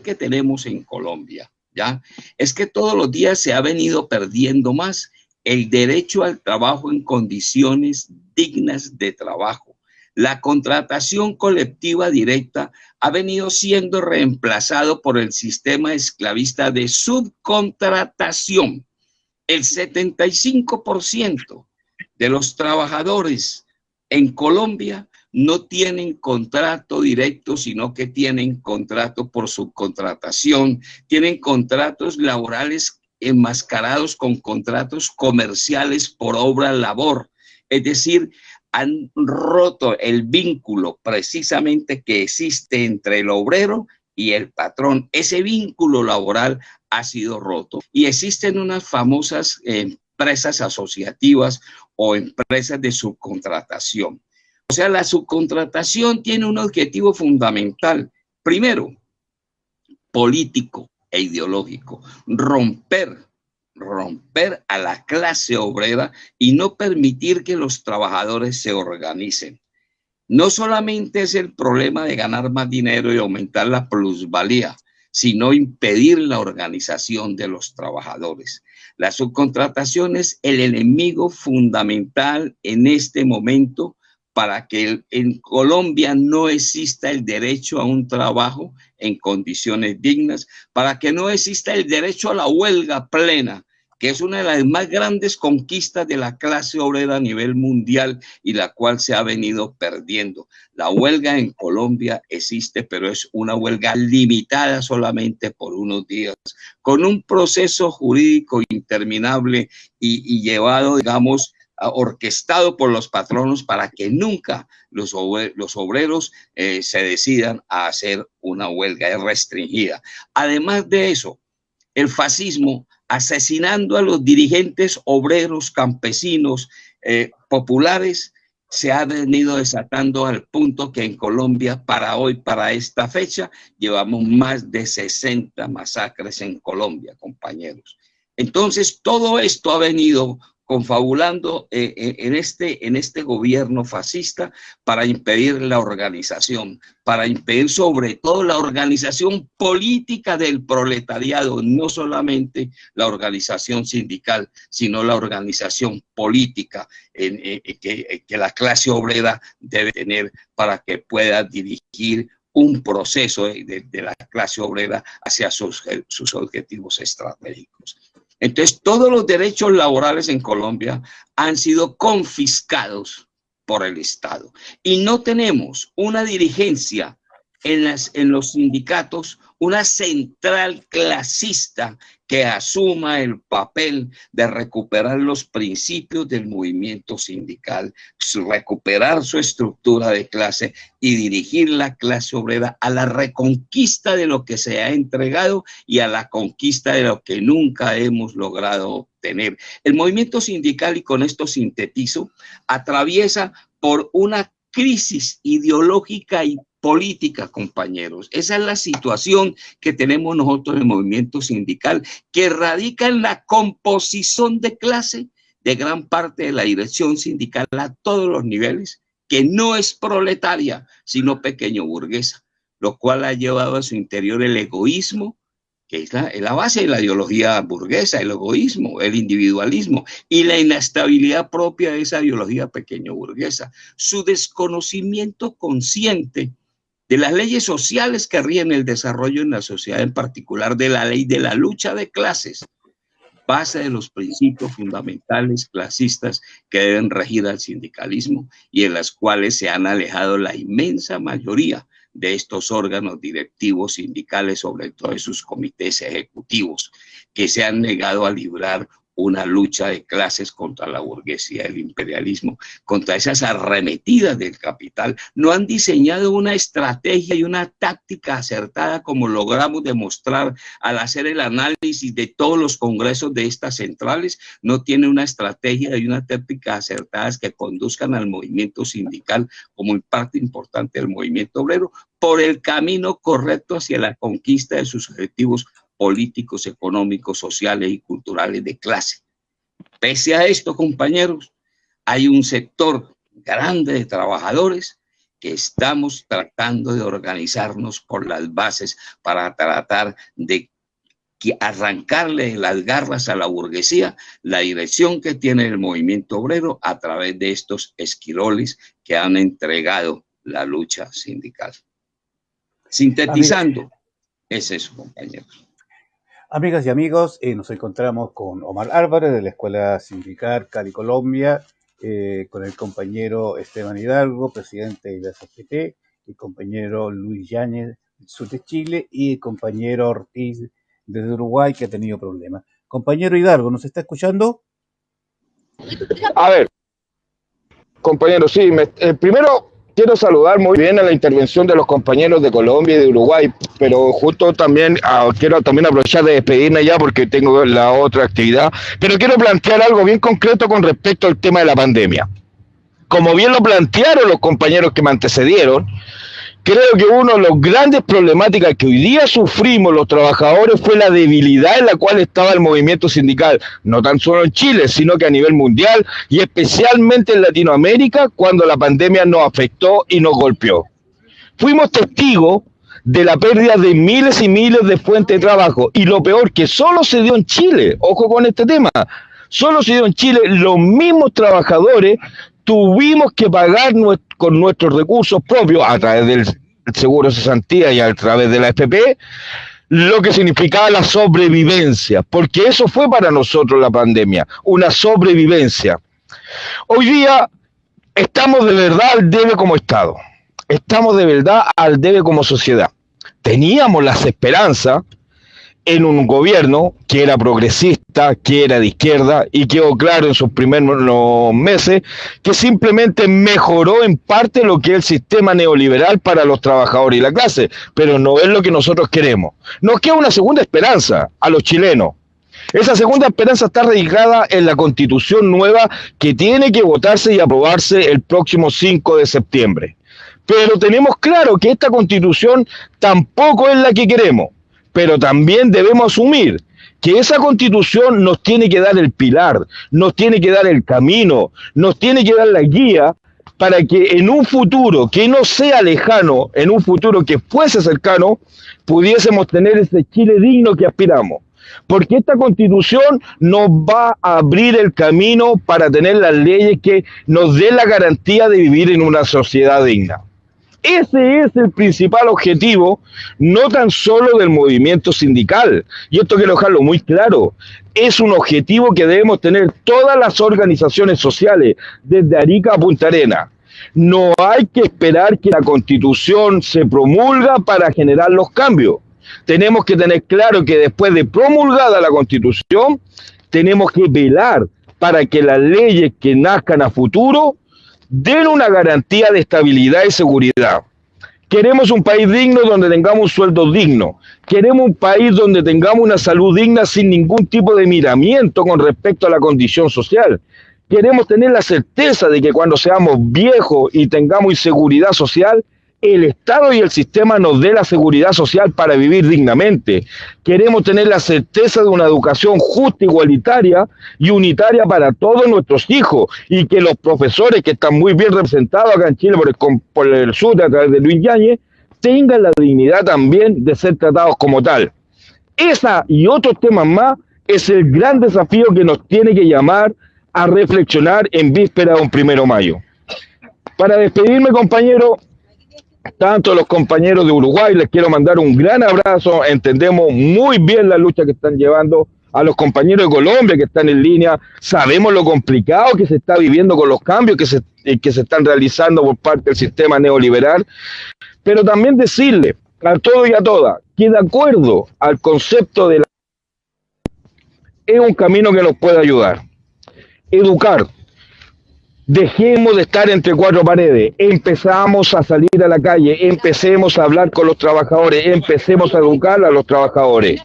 que tenemos en Colombia, ¿ya?, es que todos los días se ha venido perdiendo más el derecho al trabajo en condiciones dignas de trabajo. La contratación colectiva directa ha venido siendo reemplazado por el sistema esclavista de subcontratación. El 75% de los trabajadores en Colombia no tienen contrato directo, sino que tienen contrato por subcontratación, tienen contratos laborales enmascarados con contratos comerciales por obra labor. Es decir, han roto el vínculo precisamente que existe entre el obrero y el patrón. Ese vínculo laboral ha sido roto y existen unas famosas empresas asociativas o empresas de subcontratación. O sea, la subcontratación tiene un objetivo fundamental. Primero, político e ideológico. Romper a la clase obrera y no permitir que los trabajadores se organicen. No solamente es el problema de ganar más dinero y aumentar la plusvalía, sino impedir la organización de los trabajadores. La subcontratación es el enemigo fundamental en este momento para que en Colombia no exista el derecho a un trabajo en condiciones dignas, para que no exista el derecho a la huelga plena, que es una de las más grandes conquistas de la clase obrera a nivel mundial y la cual se ha venido perdiendo. La huelga en Colombia existe, pero es una huelga limitada solamente por unos días, con un proceso jurídico interminable y llevado, digamos, orquestado por los patronos para que nunca los obreros se decidan a hacer una huelga restringida. Además de eso, el fascismo, asesinando a los dirigentes obreros, campesinos, populares, se ha venido desatando al punto que en Colombia, para hoy, para esta fecha, llevamos más de 60 masacres en Colombia, compañeros. Entonces, todo esto ha venido confabulando en este gobierno fascista para impedir la organización, para impedir sobre todo la organización política del proletariado, no solamente la organización sindical, sino la organización política que la clase obrera debe tener para que pueda dirigir un proceso de la clase obrera hacia sus objetivos estratégicos. Entonces, todos los derechos laborales en Colombia han sido confiscados por el Estado y no tenemos una dirigencia en los sindicatos, una central clasista que asuma el papel de recuperar los principios del movimiento sindical, recuperar su estructura de clase y dirigir la clase obrera a la reconquista de lo que se ha entregado y a la conquista de lo que nunca hemos logrado obtener. El movimiento sindical, y con esto sintetizo, atraviesa por una crisis ideológica y política, compañeros. Esa es la situación que tenemos nosotros en el movimiento sindical, que radica en la composición de clase de gran parte de la dirección sindical a todos los niveles, que no es proletaria, sino pequeño burguesa, lo cual ha llevado a su interior el egoísmo, que es la base de la ideología burguesa, el egoísmo, el individualismo y la inestabilidad propia de esa ideología pequeño burguesa, su desconocimiento consciente de las leyes sociales que rigen el desarrollo en la sociedad, en particular de la ley de la lucha de clases, base de los principios fundamentales clasistas que deben regir al sindicalismo y en las cuales se han alejado la inmensa mayoría de estos órganos directivos sindicales, sobre todo de sus comités ejecutivos, que se han negado a librar una lucha de clases contra la burguesía, el imperialismo, contra esas arremetidas del capital. No han diseñado una estrategia y una táctica acertada, como logramos demostrar al hacer el análisis de todos los congresos de estas centrales. No tiene una estrategia y una táctica acertadas que conduzcan al movimiento sindical como parte importante del movimiento obrero por el camino correcto hacia la conquista de sus objetivos políticos, económicos, sociales y culturales de clase. Pese a esto, compañeros, hay un sector grande de trabajadores que estamos tratando de organizarnos por las bases para tratar de arrancarle las garras a la burguesía, la dirección que tiene el movimiento obrero a través de estos esquiroles que han entregado la lucha sindical. Sintetizando, es eso, compañeros. Amigas y amigos, nos encontramos con Omar Álvarez de la Escuela Sindical Cali Colombia, con el compañero Esteban Hidalgo, presidente de la CGT, el compañero Luis Yáñez, sur de Chile, y el compañero Ortiz desde Uruguay, que ha tenido problemas. Compañero Hidalgo, ¿nos está escuchando? A ver, compañero, sí, primero quiero saludar muy bien a la intervención de los compañeros de Colombia y de Uruguay, pero justo también quiero también aprovechar de despedirme ya porque tengo la otra actividad, pero quiero plantear algo bien concreto con respecto al tema de la pandemia. Como bien lo plantearon los compañeros que me antecedieron, creo que una de las grandes problemáticas que hoy día sufrimos los trabajadores fue la debilidad en la cual estaba el movimiento sindical, no tan solo en Chile, sino que a nivel mundial y especialmente en Latinoamérica, cuando la pandemia nos afectó y nos golpeó. Fuimos testigos de la pérdida de miles y miles de fuentes de trabajo, y lo peor, que solo se dio en Chile, ojo con este tema, solo se dio en Chile, los mismos trabajadores tuvimos que pagar con nuestros recursos propios a través del seguro de cesantía y a través de la FP, lo que significaba la sobrevivencia, porque eso fue para nosotros la pandemia, una sobrevivencia. Hoy día estamos de verdad al debe como Estado, estamos de verdad al debe como sociedad. Teníamos las esperanzas en un gobierno que era progresista, que era de izquierda, y quedó claro en sus primeros meses que simplemente mejoró en parte lo que es el sistema neoliberal para los trabajadores y la clase, pero no es lo que nosotros queremos. Nos queda una segunda esperanza a los chilenos. Esa segunda esperanza está radicada en la Constitución nueva que tiene que votarse y aprobarse el próximo 5 de septiembre. Pero tenemos claro que esta Constitución tampoco es la que queremos. Pero también debemos asumir que esa Constitución nos tiene que dar el pilar, nos tiene que dar el camino, nos tiene que dar la guía para que en un futuro que no sea lejano, en un futuro que fuese cercano, pudiésemos tener ese Chile digno que aspiramos. Porque esta Constitución nos va a abrir el camino para tener las leyes que nos den la garantía de vivir en una sociedad digna. Ese es el principal objetivo, no tan solo del movimiento sindical, y esto quiero dejarlo muy claro, es un objetivo que debemos tener todas las organizaciones sociales, desde Arica a Punta Arenas. No hay que esperar que la Constitución se promulga para generar los cambios. Tenemos que tener claro que después de promulgada la Constitución, tenemos que velar para que las leyes que nazcan a futuro den una garantía de estabilidad y seguridad. Queremos un país digno donde tengamos un sueldo digno. Queremos un país donde tengamos una salud digna sin ningún tipo de miramiento con respecto a la condición social. Queremos tener la certeza de que cuando seamos viejos y tengamos inseguridad social, el Estado y el sistema nos dé la seguridad social para vivir dignamente. Queremos tener la certeza de una educación justa, igualitaria y unitaria para todos nuestros hijos, y que los profesores que están muy bien representados acá en Chile por el sur a través de Luis Yáñez tengan la dignidad también de ser tratados como tal. Esa y otros temas más es el gran desafío que nos tiene que llamar a reflexionar en víspera de un 1 de mayo. Para despedirme, compañero, tanto a los compañeros de Uruguay, les quiero mandar un gran abrazo, entendemos muy bien la lucha que están llevando, a los compañeros de Colombia que están en línea, sabemos lo complicado que se está viviendo con los cambios que se están realizando por parte del sistema neoliberal, pero también decirle a todos y a todas que de acuerdo al concepto de la... es un camino que nos puede ayudar. Educar. Dejemos de estar entre cuatro paredes, empezamos a salir a la calle, empecemos a hablar con los trabajadores, empecemos a educar a los trabajadores.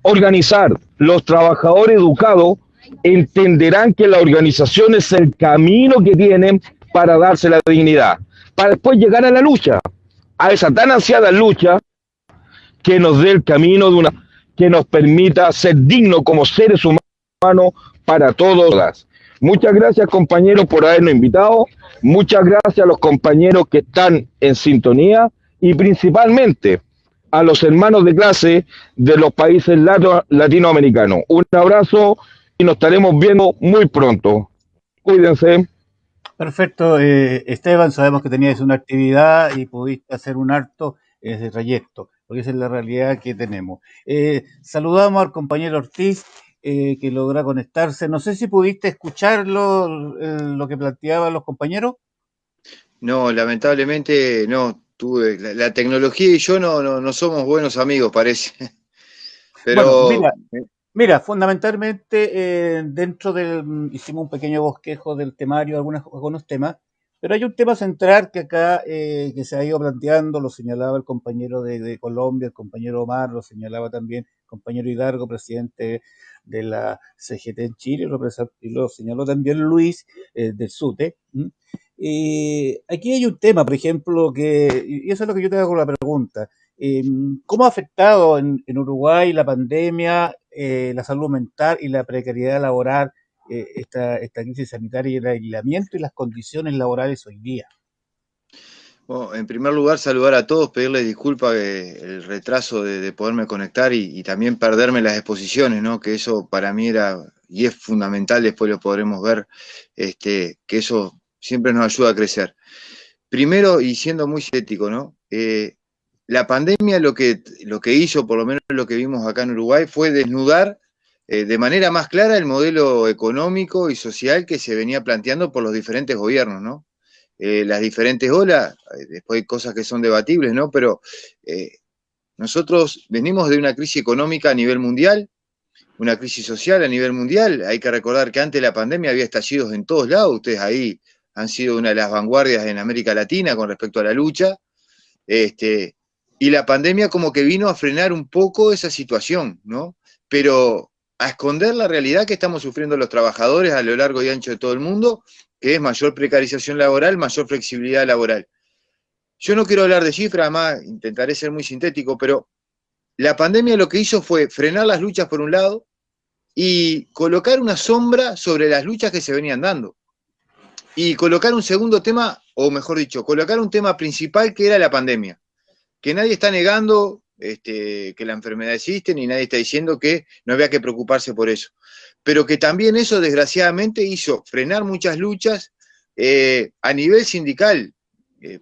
Organizar. Los trabajadores educados entenderán que la organización es el camino que tienen para darse la dignidad, para después llegar a la lucha, a esa tan ansiada lucha que nos dé el camino de una, que nos permita ser dignos como seres humanos para todos. Muchas gracias, compañeros, por habernos invitado. Muchas gracias a los compañeros que están en sintonía y principalmente a los hermanos de clase de los países latinoamericanos. Un abrazo y nos estaremos viendo muy pronto. Cuídense. Perfecto, Esteban, sabemos que tenías una actividad y pudiste hacer un harto de trayecto, porque esa es la realidad que tenemos. Saludamos al compañero Ortiz, que logra conectarse. No sé si pudiste escucharlo, lo que planteaban los compañeros. No, lamentablemente no. La tecnología y yo no somos buenos amigos, parece. Pero bueno, mira, fundamentalmente hicimos un pequeño bosquejo del temario, algunos temas, pero hay un tema central que acá que se ha ido planteando, lo señalaba el compañero de Colombia, el compañero Omar, lo señalaba también el compañero Hidalgo, presidente de la CGT en Chile, y lo señaló también Luis del SUTE. Aquí hay un tema, por ejemplo, y eso es lo que yo te hago la pregunta. ¿Cómo ha afectado en Uruguay la pandemia, la salud mental y la precariedad laboral, esta crisis sanitaria y el aislamiento y las condiciones laborales hoy día? Bueno, en primer lugar, saludar a todos, pedirles disculpas el retraso de poderme conectar y también perderme las exposiciones, ¿no? Que eso para mí era y es fundamental, después lo podremos ver, que eso siempre nos ayuda a crecer. Primero, y siendo muy sintético, ¿no? La pandemia lo que hizo, por lo menos lo que vimos acá en Uruguay, fue desnudar de manera más clara el modelo económico y social que se venía planteando por los diferentes gobiernos, ¿no? Las diferentes olas, después hay cosas que son debatibles, ¿no? Pero nosotros venimos de una crisis económica a nivel mundial, una crisis social a nivel mundial. Hay que recordar que antes de la pandemia había estallidos en todos lados. Ustedes ahí han sido una de las vanguardias en América Latina con respecto a la lucha. Y la pandemia como que vino a frenar un poco esa situación, ¿no? Pero a esconder la realidad que estamos sufriendo los trabajadores a lo largo y ancho de todo el mundo, que es mayor precarización laboral, mayor flexibilidad laboral. Yo no quiero hablar de cifras, además intentaré ser muy sintético, pero la pandemia lo que hizo fue frenar las luchas por un lado y colocar una sombra sobre las luchas que se venían dando. Y colocar un segundo tema, o mejor dicho, colocar un tema principal que era la pandemia. Que nadie está negando que la enfermedad existe, ni nadie está diciendo que no había que preocuparse por eso. Pero que también eso, desgraciadamente, hizo frenar muchas luchas a nivel sindical.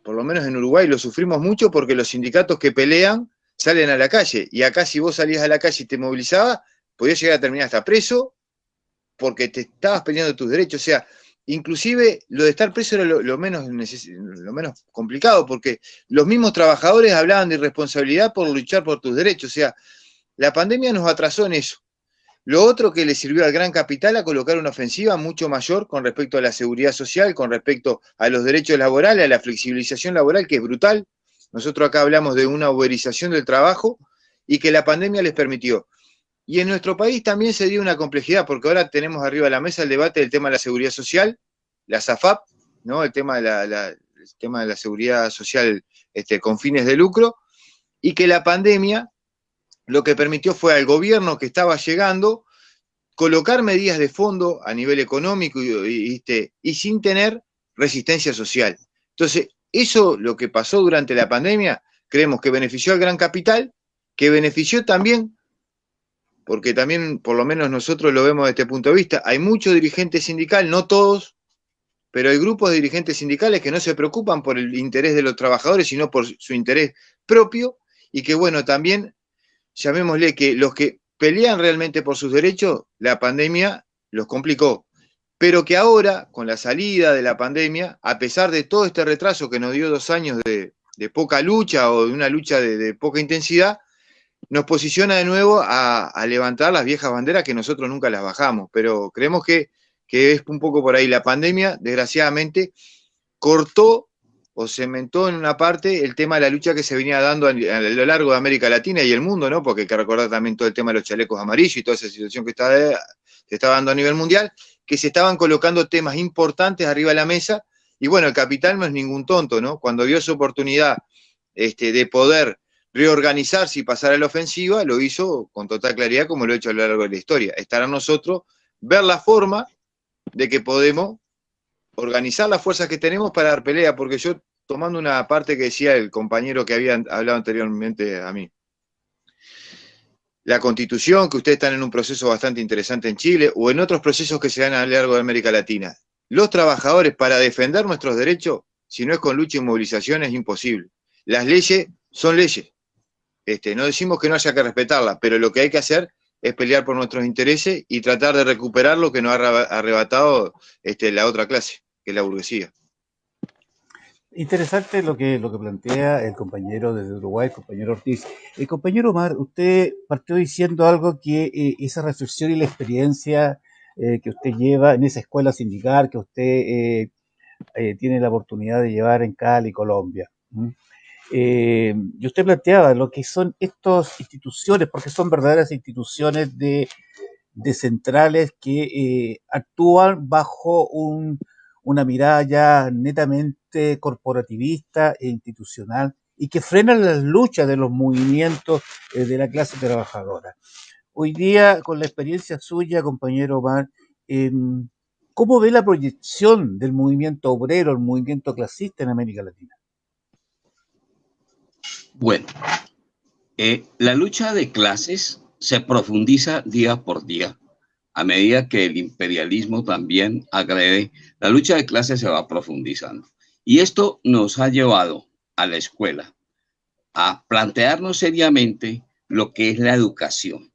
Por lo menos en Uruguay lo sufrimos mucho porque los sindicatos que pelean salen a la calle. Y acá si vos salías a la calle y te movilizabas, podías llegar a terminar hasta preso porque te estabas peleando tus derechos. O sea, inclusive lo de estar preso era lo menos complicado, porque los mismos trabajadores hablaban de irresponsabilidad por luchar por tus derechos. O sea, la pandemia nos atrasó en eso. Lo otro que le sirvió al gran capital a colocar una ofensiva mucho mayor con respecto a la seguridad social, con respecto a los derechos laborales, a la flexibilización laboral, que es brutal. Nosotros acá hablamos de una uberización del trabajo y que la pandemia les permitió. Y en nuestro país también se dio una complejidad, porque ahora tenemos arriba de la mesa el debate del tema de la seguridad social, la SAFAP, ¿no? El tema de la seguridad social con fines de lucro, y que la pandemia lo que permitió fue al gobierno que estaba llegando colocar medidas de fondo a nivel económico y sin tener resistencia social. Entonces, eso lo que pasó durante la pandemia, creemos que benefició al gran capital, que benefició también, porque también, por lo menos nosotros lo vemos desde este punto de vista, hay muchos dirigentes sindicales, no todos, pero hay grupos de dirigentes sindicales que no se preocupan por el interés de los trabajadores, sino por su interés propio, y que bueno, también, llamémosle que los que pelean realmente por sus derechos, la pandemia los complicó, pero que ahora, con la salida de la pandemia, a pesar de todo este retraso que nos dio 2 años de poca lucha o de una lucha de poca intensidad, nos posiciona de nuevo a levantar las viejas banderas que nosotros nunca las bajamos, pero creemos que es un poco por ahí. La pandemia, desgraciadamente, cortó o cementó en una parte el tema de la lucha que se venía dando a lo largo de América Latina y el mundo, ¿no? Porque hay que recordar también todo el tema de los chalecos amarillos y toda esa situación que se estaba dando a nivel mundial, que se estaban colocando temas importantes arriba de la mesa, y bueno, el capital no es ningún tonto, ¿no? Cuando vio su oportunidad de poder reorganizarse y pasar a la ofensiva, lo hizo con total claridad como lo ha hecho a lo largo de la historia. Estará a nosotros ver la forma de que podemos organizar las fuerzas que tenemos para dar pelea, porque yo, tomando una parte que decía el compañero que había hablado anteriormente a mí, la Constitución, que ustedes están en un proceso bastante interesante en Chile, o en otros procesos que se dan a lo largo de América Latina, los trabajadores, para defender nuestros derechos, si no es con lucha y movilización, es imposible. Las leyes son leyes. No decimos que no haya que respetarlas, pero lo que hay que hacer es pelear por nuestros intereses y tratar de recuperar lo que nos ha arrebatado la otra clase, que es la burguesía. Interesante lo que plantea el compañero desde Uruguay, el compañero Ortiz. El compañero Omar, usted partió diciendo algo que esa reflexión y la experiencia que usted lleva en esa escuela sindical que usted tiene la oportunidad de llevar en Cali, Colombia. Y usted planteaba lo que son estas instituciones, porque son verdaderas instituciones de centrales que actúan bajo una mirada ya netamente corporativista e institucional y que frenan las luchas de los movimientos de la clase trabajadora. Hoy día, con la experiencia suya, compañero Omar, ¿cómo ve la proyección del movimiento obrero, el movimiento clasista en América Latina? Bueno, la lucha de clases se profundiza día por día a medida que el imperialismo también agrede, la lucha de clases se va profundizando. Y esto nos ha llevado a la escuela a plantearnos seriamente lo que es la educación.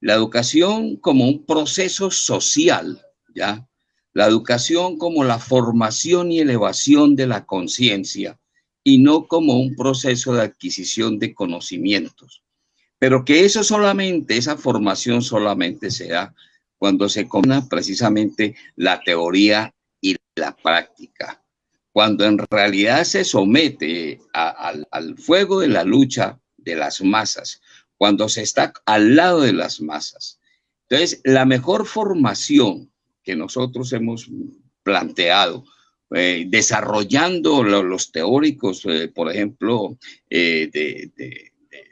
La educación como un proceso social, ¿ya? La educación como la formación y elevación de la conciencia y no como un proceso de adquisición de conocimientos. Pero que eso solamente, esa formación solamente se da cuando se combina precisamente la teoría y la práctica. Cuando en realidad se somete al fuego de la lucha de las masas, cuando se está al lado de las masas. Entonces, la mejor formación que nosotros hemos planteado, desarrollando los teóricos, por ejemplo, de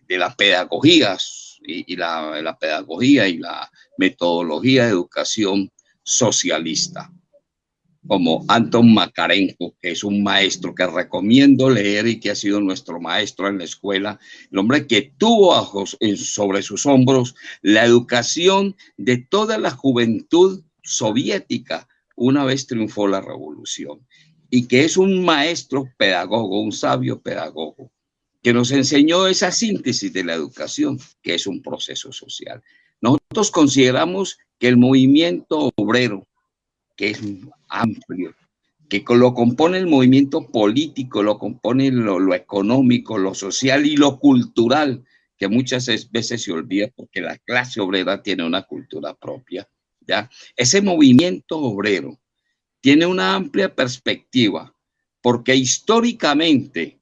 las pedagogías y la pedagogía y la metodología de educación socialista, como Anton Makarenko, que es un maestro que recomiendo leer y que ha sido nuestro maestro en la escuela, el hombre que tuvo sobre sus hombros la educación de toda la juventud soviética una vez triunfó la revolución, y que es un maestro pedagogo, un sabio pedagogo, que nos enseñó esa síntesis de la educación, que es un proceso social. Nosotros consideramos que el movimiento obrero, que es amplio, que lo compone el movimiento político, lo compone lo económico, lo social y lo cultural, que muchas veces se olvida porque la clase obrera tiene una cultura propia, ¿ya? Ese movimiento obrero tiene una amplia perspectiva porque históricamente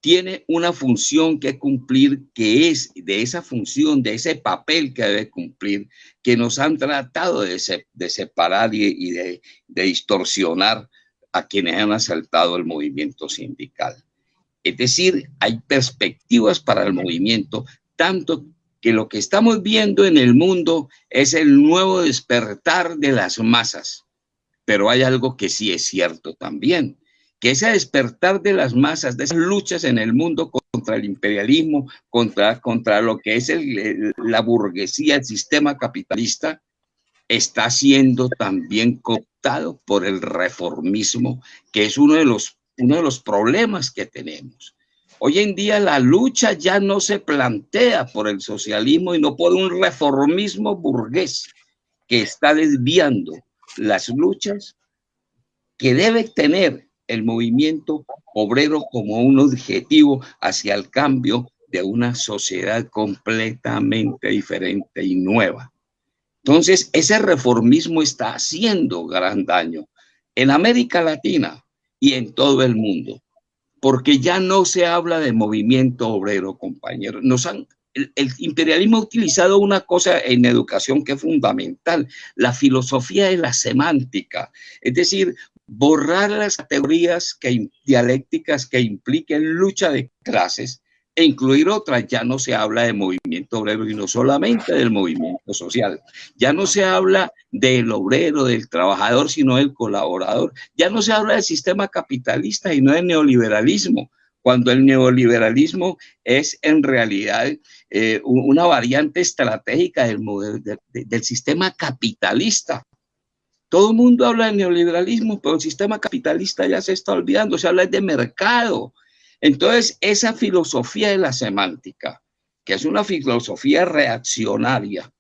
tiene una función que cumplir, que es de esa función, de ese papel que debe cumplir, que nos han tratado de separar y de distorsionar a quienes han asaltado el movimiento sindical. Es decir, hay perspectivas para el movimiento, tanto que lo que estamos viendo en el mundo es el nuevo despertar de las masas, pero hay algo que sí es cierto también, que ese despertar de las masas, de esas luchas en el mundo contra el imperialismo, contra lo que es la burguesía, el sistema capitalista, está siendo también cooptado por el reformismo, que es uno de los problemas que tenemos. Hoy en día la lucha ya no se plantea por el socialismo y no por un reformismo burgués que está desviando las luchas que debe tener el movimiento obrero como un objetivo hacia el cambio de una sociedad completamente diferente y nueva. Entonces, ese reformismo está haciendo gran daño en América Latina y en todo el mundo, porque ya no se habla de movimiento obrero, compañeros. El imperialismo ha utilizado una cosa en educación que es fundamental, la filosofía de la semántica, es decir, borrar las categorías dialécticas que impliquen lucha de clases e incluir otras. Ya no se habla de movimiento obrero y no solamente del movimiento social. Ya no se habla del obrero, del trabajador, sino del colaborador. Ya no se habla del sistema capitalista y no del neoliberalismo, cuando el neoliberalismo es en realidad una variante estratégica del sistema capitalista. Todo el mundo habla de neoliberalismo, pero el sistema capitalista ya se está olvidando, se habla de mercado. Entonces, esa filosofía de la semántica, que es una filosofía reaccionaria,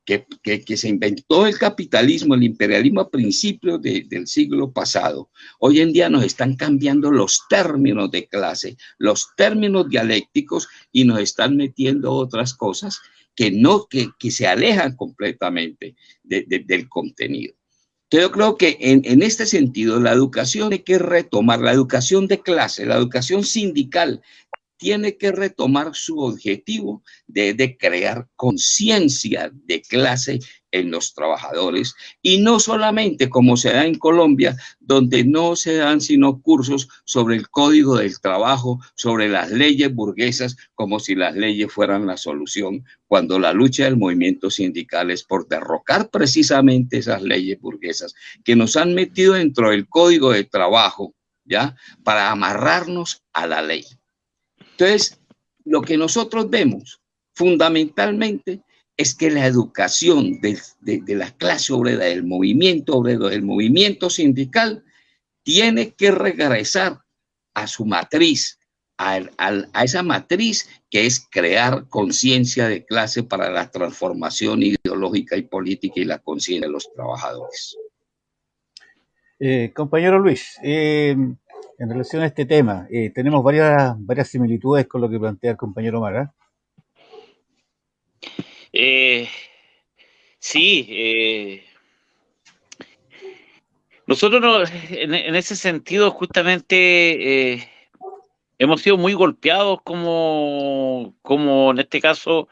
que se inventó el capitalismo, el imperialismo a principios del siglo pasado, hoy en día nos están cambiando los términos de clase, los términos dialécticos, y nos están metiendo otras cosas que se alejan completamente del contenido. Yo creo que en este sentido la educación hay que retomar, la educación de clase, la educación sindical, tiene que retomar su objetivo de crear conciencia de clase en los trabajadores, y no solamente como se da en Colombia, donde no se dan sino cursos sobre el código del trabajo, sobre las leyes burguesas, como si las leyes fueran la solución, cuando la lucha del movimiento sindical es por derrocar precisamente esas leyes burguesas que nos han metido dentro del código de trabajo, ¿ya? Para amarrarnos a la ley. Entonces, lo que nosotros vemos fundamentalmente es que la educación de la clase obrera, del movimiento obrero, del movimiento sindical, tiene que regresar a su matriz, a esa matriz que es crear conciencia de clase para la transformación ideológica y política y la conciencia de los trabajadores. Compañero Luis, en relación a este tema, tenemos varias similitudes con lo que plantea el compañero Omar. Sí, nosotros en ese sentido justamente hemos sido muy golpeados como en este caso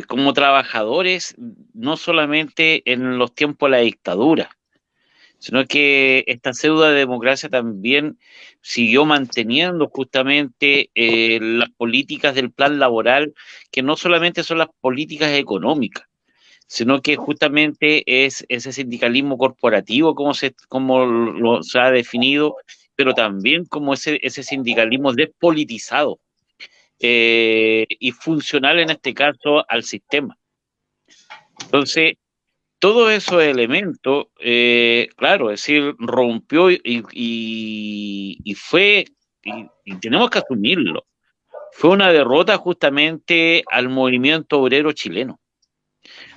como trabajadores, no solamente en los tiempos de la dictadura, sino que esta pseudo democracia también siguió manteniendo justamente las políticas del plan laboral, que no solamente son las políticas económicas, sino que justamente es ese sindicalismo corporativo como se ha definido, pero también como ese sindicalismo despolitizado y funcional en este caso al sistema. Entonces, todos esos elementos, claro, es decir, rompió y fue, y tenemos que asumirlo, fue una derrota justamente al movimiento obrero chileno,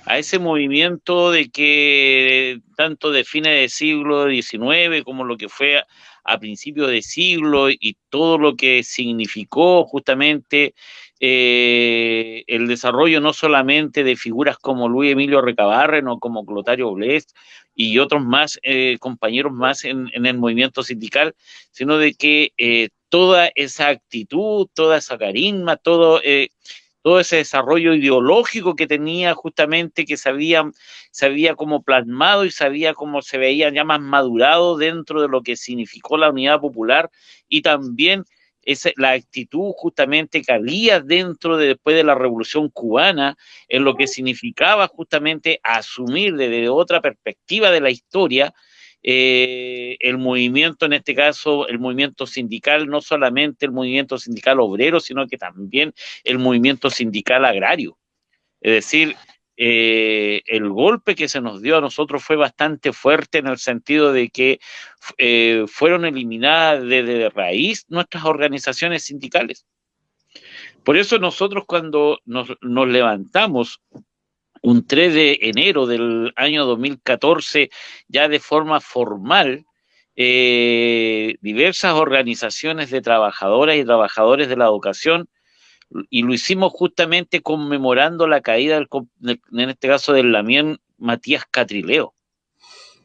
a ese movimiento de que tanto de fines del siglo XIX como lo que fue a principios de siglo y todo lo que significó justamente el desarrollo no solamente de figuras como Luis Emilio Recabarren o como Clotario Blest y otros más compañeros más en el movimiento sindical, sino de que toda esa actitud, toda esa carisma, todo ese desarrollo ideológico que tenía justamente, que se había como plasmado y sabía cómo se veía ya más madurado dentro de lo que significó la unidad popular y también la actitud justamente que había después de la Revolución Cubana en lo que significaba justamente asumir desde otra perspectiva de la historia el movimiento, en este caso, el movimiento sindical, no solamente el movimiento sindical obrero, sino que también el movimiento sindical agrario. Es decir, el golpe que se nos dio a nosotros fue bastante fuerte en el sentido de que fueron eliminadas desde raíz nuestras organizaciones sindicales. Por eso nosotros cuando nos levantamos un 3 de enero del año 2014, ya de forma formal, diversas organizaciones de trabajadoras y trabajadores de la educación, y lo hicimos justamente conmemorando la caída, en este caso, del Lamien Matías Catrileo,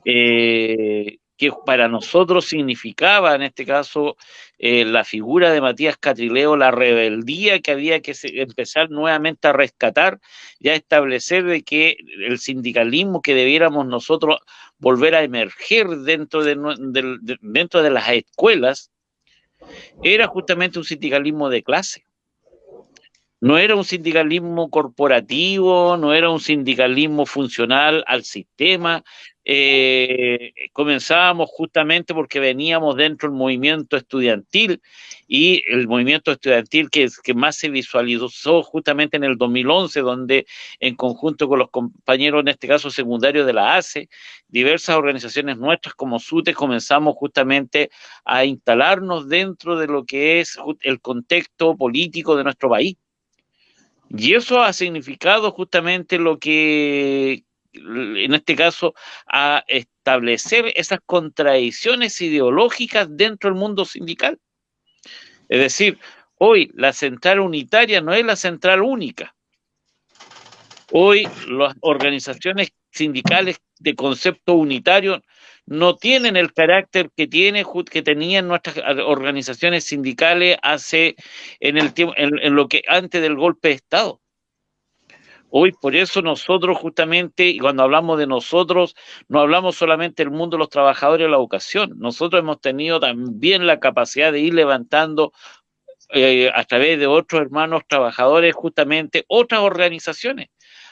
que para nosotros significaba, en este caso, la figura de Matías Catrileo, la rebeldía que había que empezar nuevamente a rescatar y a establecer de que el sindicalismo que debiéramos nosotros volver a emerger dentro de las escuelas era justamente un sindicalismo de clase. No era un sindicalismo corporativo, no era un sindicalismo funcional al sistema. Comenzábamos justamente porque veníamos dentro del movimiento estudiantil y el movimiento estudiantil que más se visualizó justamente en el 2011, donde en conjunto con los compañeros, en este caso secundarios de la ACE, diversas organizaciones nuestras como SUTE, comenzamos justamente a instalarnos dentro de lo que es el contexto político de nuestro país. Y eso ha significado justamente lo que, en este caso, a establecer esas contradicciones ideológicas dentro del mundo sindical. Es decir, hoy la central unitaria no es la central única. Hoy las organizaciones sindicales de concepto unitario no tienen el carácter que tenían nuestras organizaciones sindicales en lo que antes del golpe de Estado. Hoy por eso nosotros justamente, y cuando hablamos de nosotros, no hablamos solamente del mundo de los trabajadores de la educación. Nosotros hemos tenido también la capacidad de ir levantando a través de otros hermanos trabajadores justamente otras organizaciones,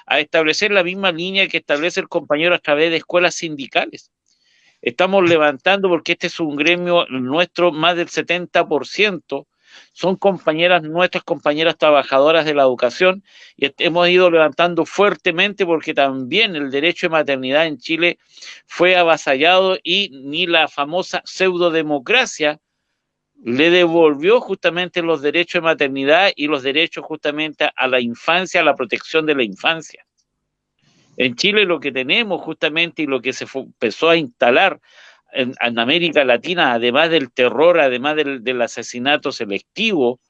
a establecer la misma línea que establece el compañero a través de escuelas sindicales. Estamos levantando, porque este es un gremio nuestro, más del 70% son compañeras nuestras, compañeras trabajadoras de la educación, y hemos ido levantando fuertemente porque también el derecho de maternidad en Chile fue avasallado y ni la famosa pseudodemocracia le devolvió justamente los derechos de maternidad y los derechos justamente a la infancia, a la protección de la infancia. En Chile lo que tenemos justamente y lo que se empezó a instalar en América Latina, además del terror, además del asesinato selectivo,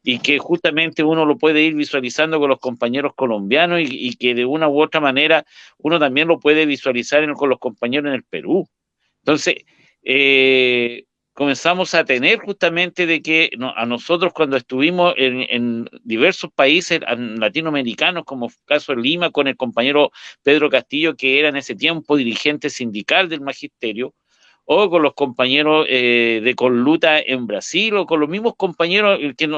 y que justamente uno lo puede ir visualizando con los compañeros colombianos y que de una u otra manera uno también lo puede visualizar con los compañeros en el Perú. Entonces, comenzamos a tener justamente de que a nosotros cuando estuvimos en diversos países latinoamericanos, como el caso de Lima, con el compañero Pedro Castillo, que era en ese tiempo dirigente sindical del magisterio, o con los compañeros de Conluta en Brasil, o con los mismos compañeros que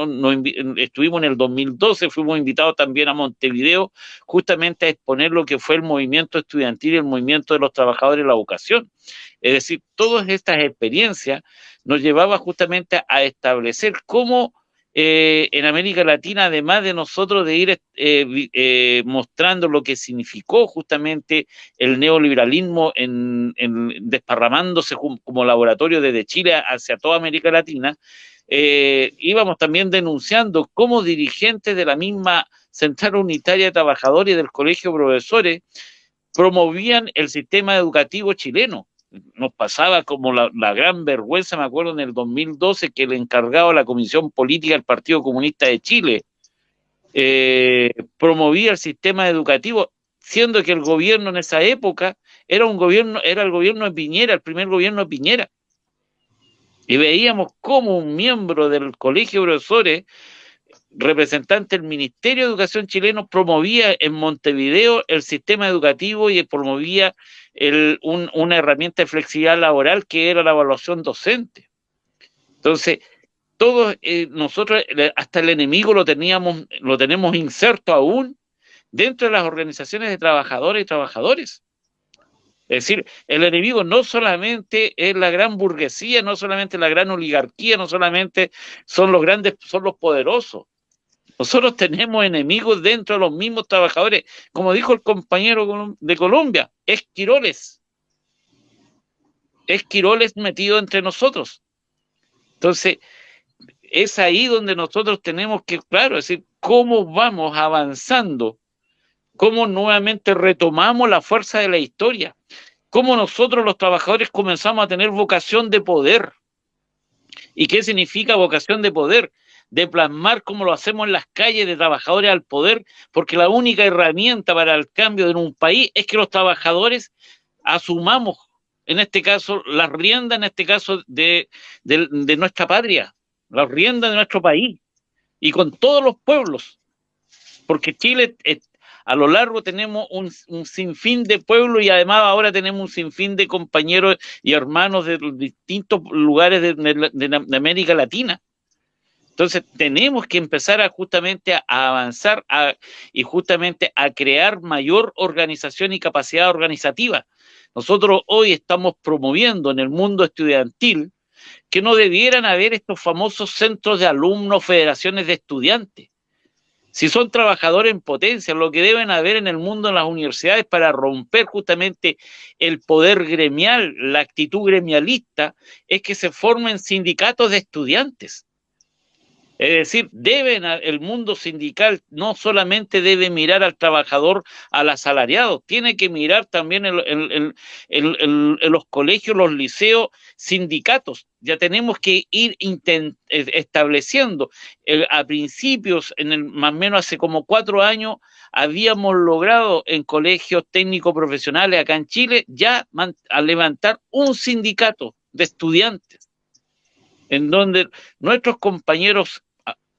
estuvimos en el 2012, fuimos invitados también a Montevideo, justamente a exponer lo que fue el movimiento estudiantil y el movimiento de los trabajadores de la educación. Es decir, todas estas experiencias nos llevaban justamente a establecer cómo en América Latina, además de nosotros de ir mostrando lo que significó justamente el neoliberalismo desparramándose como laboratorio desde Chile hacia toda América Latina, íbamos también denunciando cómo dirigentes de la misma Central Unitaria de Trabajadores y del Colegio de Profesores promovían el sistema educativo chileno. Nos pasaba como la gran vergüenza, me acuerdo, en el 2012, que el encargado de la Comisión Política del Partido Comunista de Chile promovía el sistema educativo, siendo que el gobierno en esa época era el gobierno de Piñera, el primer gobierno de Piñera. Y veíamos cómo un miembro del Colegio de Profesores, representante del Ministerio de Educación chileno, promovía en Montevideo el sistema educativo y promovía una herramienta de flexibilidad laboral que era la evaluación docente. Entonces, todos nosotros, hasta el enemigo lo tenemos inserto aún dentro de las organizaciones de trabajadoras y trabajadores. Es decir, el enemigo no solamente es la gran burguesía, no solamente la gran oligarquía, no solamente son los poderosos. Nosotros tenemos enemigos dentro de los mismos trabajadores, como dijo el compañero de Colombia, esquiroles metidos entre nosotros. Entonces, es ahí donde nosotros tenemos que, claro, es decir, cómo vamos avanzando, cómo nuevamente retomamos la fuerza de la historia, cómo nosotros los trabajadores comenzamos a tener vocación de poder. ¿Y qué significa vocación de poder? De plasmar como lo hacemos en las calles de trabajadores al poder, porque la única herramienta para el cambio en un país es que los trabajadores asumamos, en este caso, las riendas, en este caso, de nuestra patria, las riendas de nuestro país, y con todos los pueblos, porque Chile, a lo largo tenemos un sinfín de pueblos y además ahora tenemos un sinfín de compañeros y hermanos de distintos lugares de América Latina. Entonces tenemos que empezar justamente a avanzar y justamente a crear mayor organización y capacidad organizativa. Nosotros hoy estamos promoviendo en el mundo estudiantil que no debieran haber estos famosos centros de alumnos, federaciones de estudiantes. Si son trabajadores en potencia, lo que deben haber en el mundo en las universidades para romper justamente el poder gremial, la actitud gremialista, es que se formen sindicatos de estudiantes. Es decir, el mundo sindical no solamente debe mirar al trabajador, al asalariado, tiene que mirar también en los colegios, los liceos, sindicatos. Ya tenemos que ir estableciendo. A principios, más o menos hace como 4 años, habíamos logrado en colegios técnicos profesionales acá en Chile ya a levantar un sindicato de estudiantes, en donde nuestros compañeros,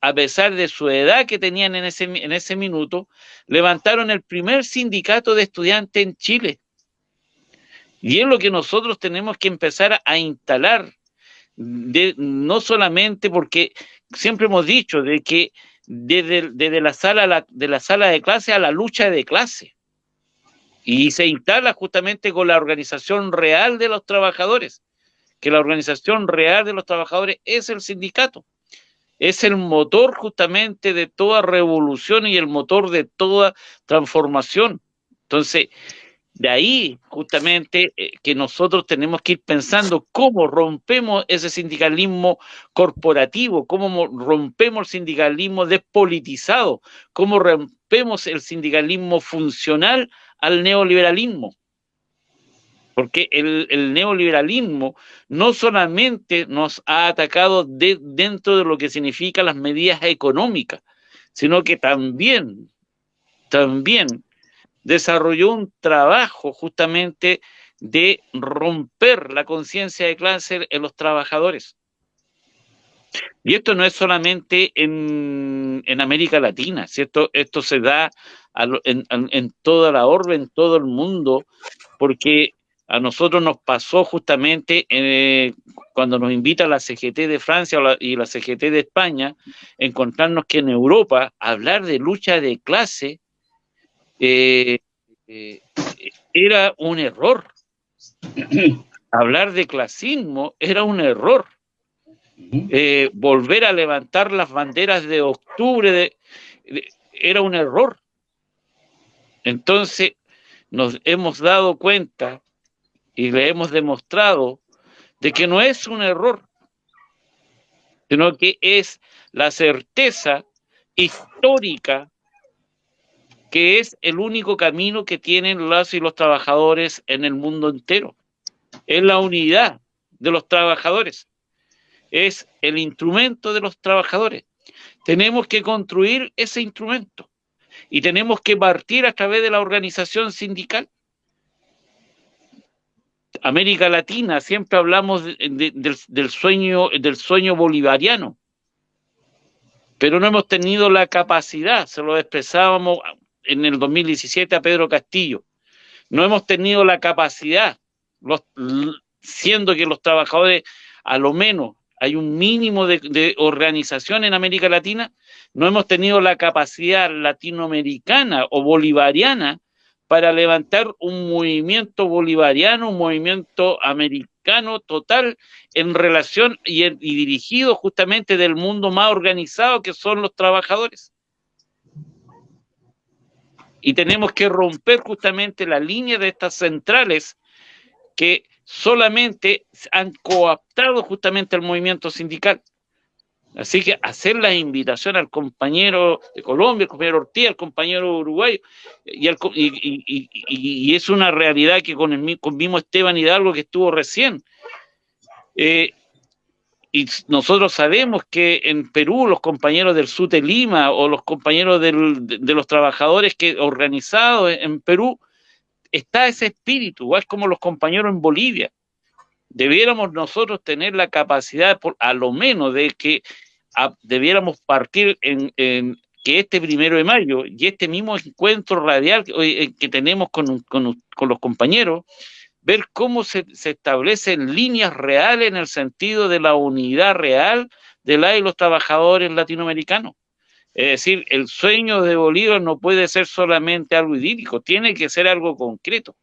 a pesar de su edad que tenían en ese minuto, levantaron el primer sindicato de estudiantes en Chile. Y es lo que nosotros tenemos que empezar a instalar, no solamente porque siempre hemos dicho de que desde la sala de clase a la lucha de clase, y se instala justamente con la organización real de los trabajadores, que la organización real de los trabajadores es el sindicato. es el motor justamente de toda revolución y el motor de toda transformación. Entonces, de ahí justamente que nosotros tenemos que ir pensando cómo rompemos ese sindicalismo corporativo, cómo rompemos el sindicalismo despolitizado, cómo rompemos el sindicalismo funcional al neoliberalismo. Porque el neoliberalismo no solamente nos ha atacado dentro de lo que significan las medidas económicas, sino que también desarrolló un trabajo justamente de romper la conciencia de clase en los trabajadores. Y esto no es solamente en América Latina, ¿cierto? Esto se da en toda la orbe, en todo el mundo, porque a nosotros nos pasó justamente cuando nos invita la CGT de Francia y la CGT de España, encontrarnos que en Europa hablar de lucha de clase era un error. Hablar de clasismo era un error. Volver a levantar las banderas de octubre era un error. Entonces nos hemos dado cuenta y le hemos demostrado de que no es un error, sino que es la certeza histórica que es el único camino que tienen las y los trabajadores en el mundo entero. Es la unidad de los trabajadores, es el instrumento de los trabajadores. Tenemos que construir ese instrumento y tenemos que partir a través de la organización sindical. América Latina, siempre hablamos del sueño bolivariano, pero no hemos tenido la capacidad, se lo expresábamos en el 2017 a Pedro Castillo, no hemos tenido la capacidad, siendo que los trabajadores, a lo menos hay un mínimo de organización en América Latina, no hemos tenido la capacidad latinoamericana o bolivariana para levantar un movimiento bolivariano, un movimiento americano total en relación y dirigido justamente del mundo más organizado que son los trabajadores. Y tenemos que romper justamente la línea de estas centrales que solamente han cooptado justamente el movimiento sindical. Así que hacer la invitación al compañero de Colombia, al compañero Ortiz, al compañero uruguayo, y es una realidad que con mismo Esteban Hidalgo que estuvo recién. Y nosotros sabemos que en Perú los compañeros del SUTE Lima o los compañeros de los trabajadores organizados en Perú, está ese espíritu, igual como los compañeros en Bolivia. Debiéramos nosotros tener la capacidad, a lo menos, de que debiéramos partir en que este 1 de mayo y este mismo encuentro radial que tenemos con los compañeros, ver cómo se establecen líneas reales en el sentido de la unidad real de y los trabajadores latinoamericanos. Es decir, el sueño de Bolívar no puede ser solamente algo idílico, tiene que ser algo concreto.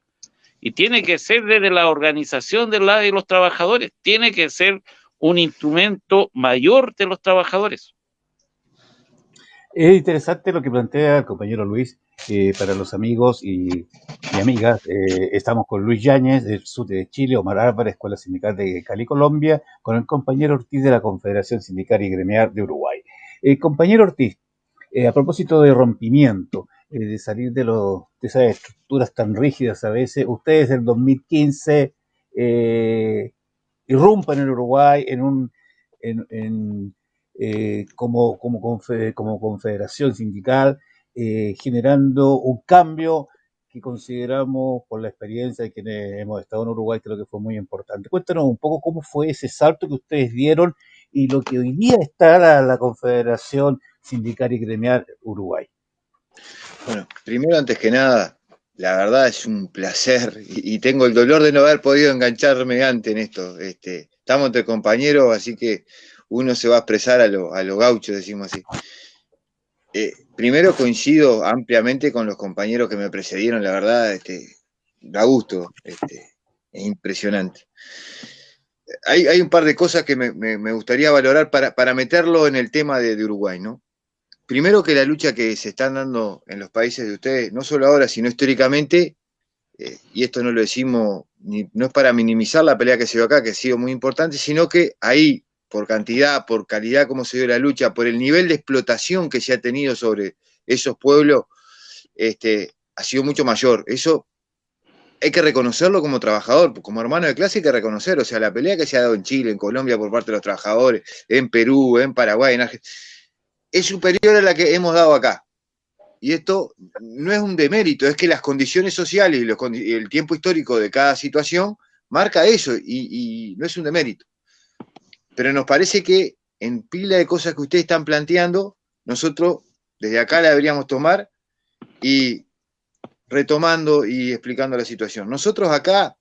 Y tiene que ser desde la organización de los trabajadores, tiene que ser un instrumento mayor de los trabajadores. Es interesante lo que plantea el compañero Luis. Para los amigos y amigas, estamos con Luis Yáñez del SUTE de Chile, Omar Álvarez, Escuela Sindical de Cali, Colombia, con el compañero Ortiz de la Confederación Sindical y Gremial de Uruguay. Compañero Ortiz, a propósito de rompimiento, de salir de esas estructuras tan rígidas a veces, ustedes del 2015 irrumpen en Uruguay como confederación sindical, generando un cambio que consideramos, por la experiencia de quienes hemos estado en Uruguay, creo que fue muy importante. Cuéntanos un poco cómo fue ese salto que ustedes dieron y lo que hoy día está la Confederación Sindical y Gremial Uruguay. Bueno, primero, antes que nada, la verdad es un placer y tengo el dolor de no haber podido engancharme antes en esto. Estamos entre compañeros, así que uno se va a expresar a lo gaucho, decimos así. Primero coincido ampliamente con los compañeros que me precedieron, la verdad, da gusto, es impresionante. hay un par de cosas que me gustaría valorar para meterlo en el tema de Uruguay, ¿no? Primero, que la lucha que se están dando en los países de ustedes, no solo ahora, sino históricamente, y esto no lo decimos, no es para minimizar la pelea que se dio acá, que ha sido muy importante, sino que ahí, por cantidad, por calidad, cómo se dio la lucha, por el nivel de explotación que se ha tenido sobre esos pueblos, ha sido mucho mayor. Eso hay que reconocerlo como trabajador, como hermano de clase hay que reconocer, o sea, la pelea que se ha dado en Chile, en Colombia por parte de los trabajadores, en Perú, en Paraguay, en Argentina, es superior a la que hemos dado acá. Y esto no es un demérito, es que las condiciones sociales y el tiempo histórico de cada situación marca eso, y no es un demérito. Pero nos parece que en pila de cosas que ustedes están planteando, nosotros desde acá la deberíamos tomar y retomando y explicando la situación. Nosotros acá,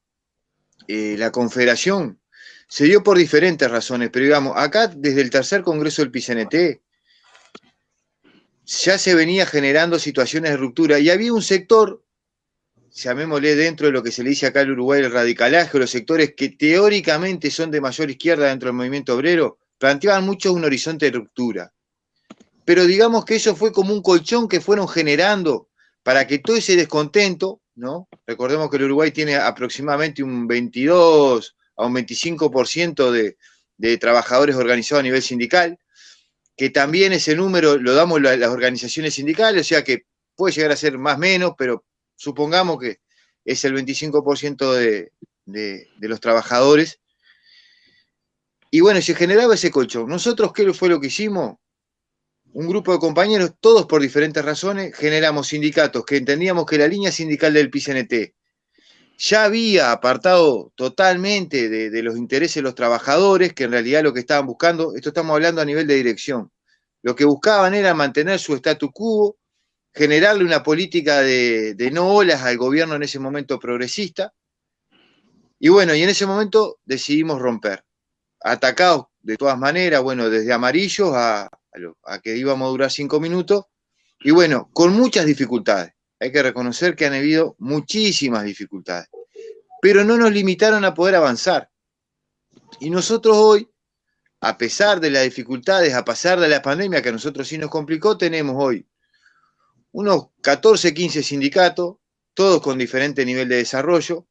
la Confederación se dio por diferentes razones, pero digamos, acá desde el tercer congreso del PCNT ya se venía generando situaciones de ruptura y había un sector, llamémosle dentro de lo que se le dice acá al Uruguay el radicalaje, los sectores que teóricamente son de mayor izquierda dentro del movimiento obrero, planteaban mucho un horizonte de ruptura. Pero digamos que eso fue como un colchón que fueron generando para que todo ese descontento, ¿no? Recordemos que el Uruguay tiene aproximadamente un 22 a un 25% de trabajadores organizados a nivel sindical, que también ese número lo damos las organizaciones sindicales, o sea que puede llegar a ser más o menos, pero supongamos que es el 25% de los trabajadores. Y bueno, se generaba ese colchón. Nosotros, ¿qué fue lo que hicimos? Un grupo de compañeros, todos por diferentes razones, generamos sindicatos que entendíamos que la línea sindical del PCNT ya había apartado totalmente de los intereses de los trabajadores, que en realidad lo que estaban buscando, esto estamos hablando a nivel de dirección, lo que buscaban era mantener su statu quo, generarle una política de no olas al gobierno en ese momento progresista, y bueno, y en ese momento decidimos romper, atacados de todas maneras, bueno, desde amarillos a que íbamos a durar 5 minutos, y bueno, con muchas dificultades. Hay que reconocer que han habido muchísimas dificultades, pero no nos limitaron a poder avanzar. Y nosotros hoy, a pesar de las dificultades, a pesar de la pandemia que a nosotros sí nos complicó, tenemos hoy unos 14, 15 sindicatos, todos con diferente nivel de desarrollo.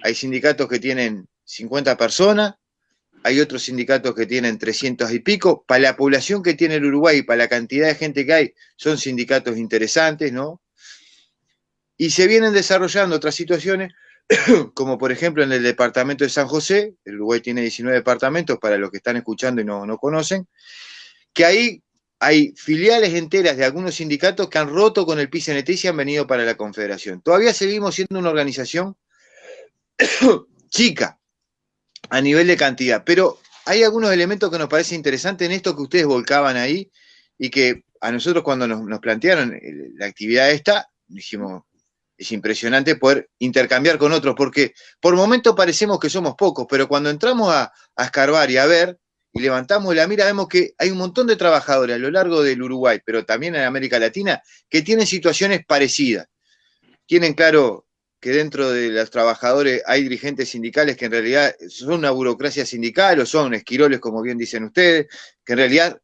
Hay sindicatos que tienen 50 personas, hay otros sindicatos que tienen 300 y pico. Para la población que tiene el Uruguay y para la cantidad de gente que hay, son sindicatos interesantes, ¿no? Y se vienen desarrollando otras situaciones, como por ejemplo en el departamento de San José, el Uruguay tiene 19 departamentos, para los que están escuchando y no conocen, que ahí hay filiales enteras de algunos sindicatos que han roto con el PCNT y se han venido para la Confederación. Todavía seguimos siendo una organización chica a nivel de cantidad, pero hay algunos elementos que nos parece interesantes en esto que ustedes volcaban ahí y que a nosotros cuando nos plantearon la actividad esta, dijimos, es impresionante poder intercambiar con otros, porque por momentos parecemos que somos pocos, pero cuando entramos a escarbar y a ver, y levantamos la mira, vemos que hay un montón de trabajadores a lo largo del Uruguay, pero también en América Latina, que tienen situaciones parecidas. Tienen claro que dentro de los trabajadores hay dirigentes sindicales que en realidad son una burocracia sindical, o son esquiroles, como bien dicen ustedes, que en realidad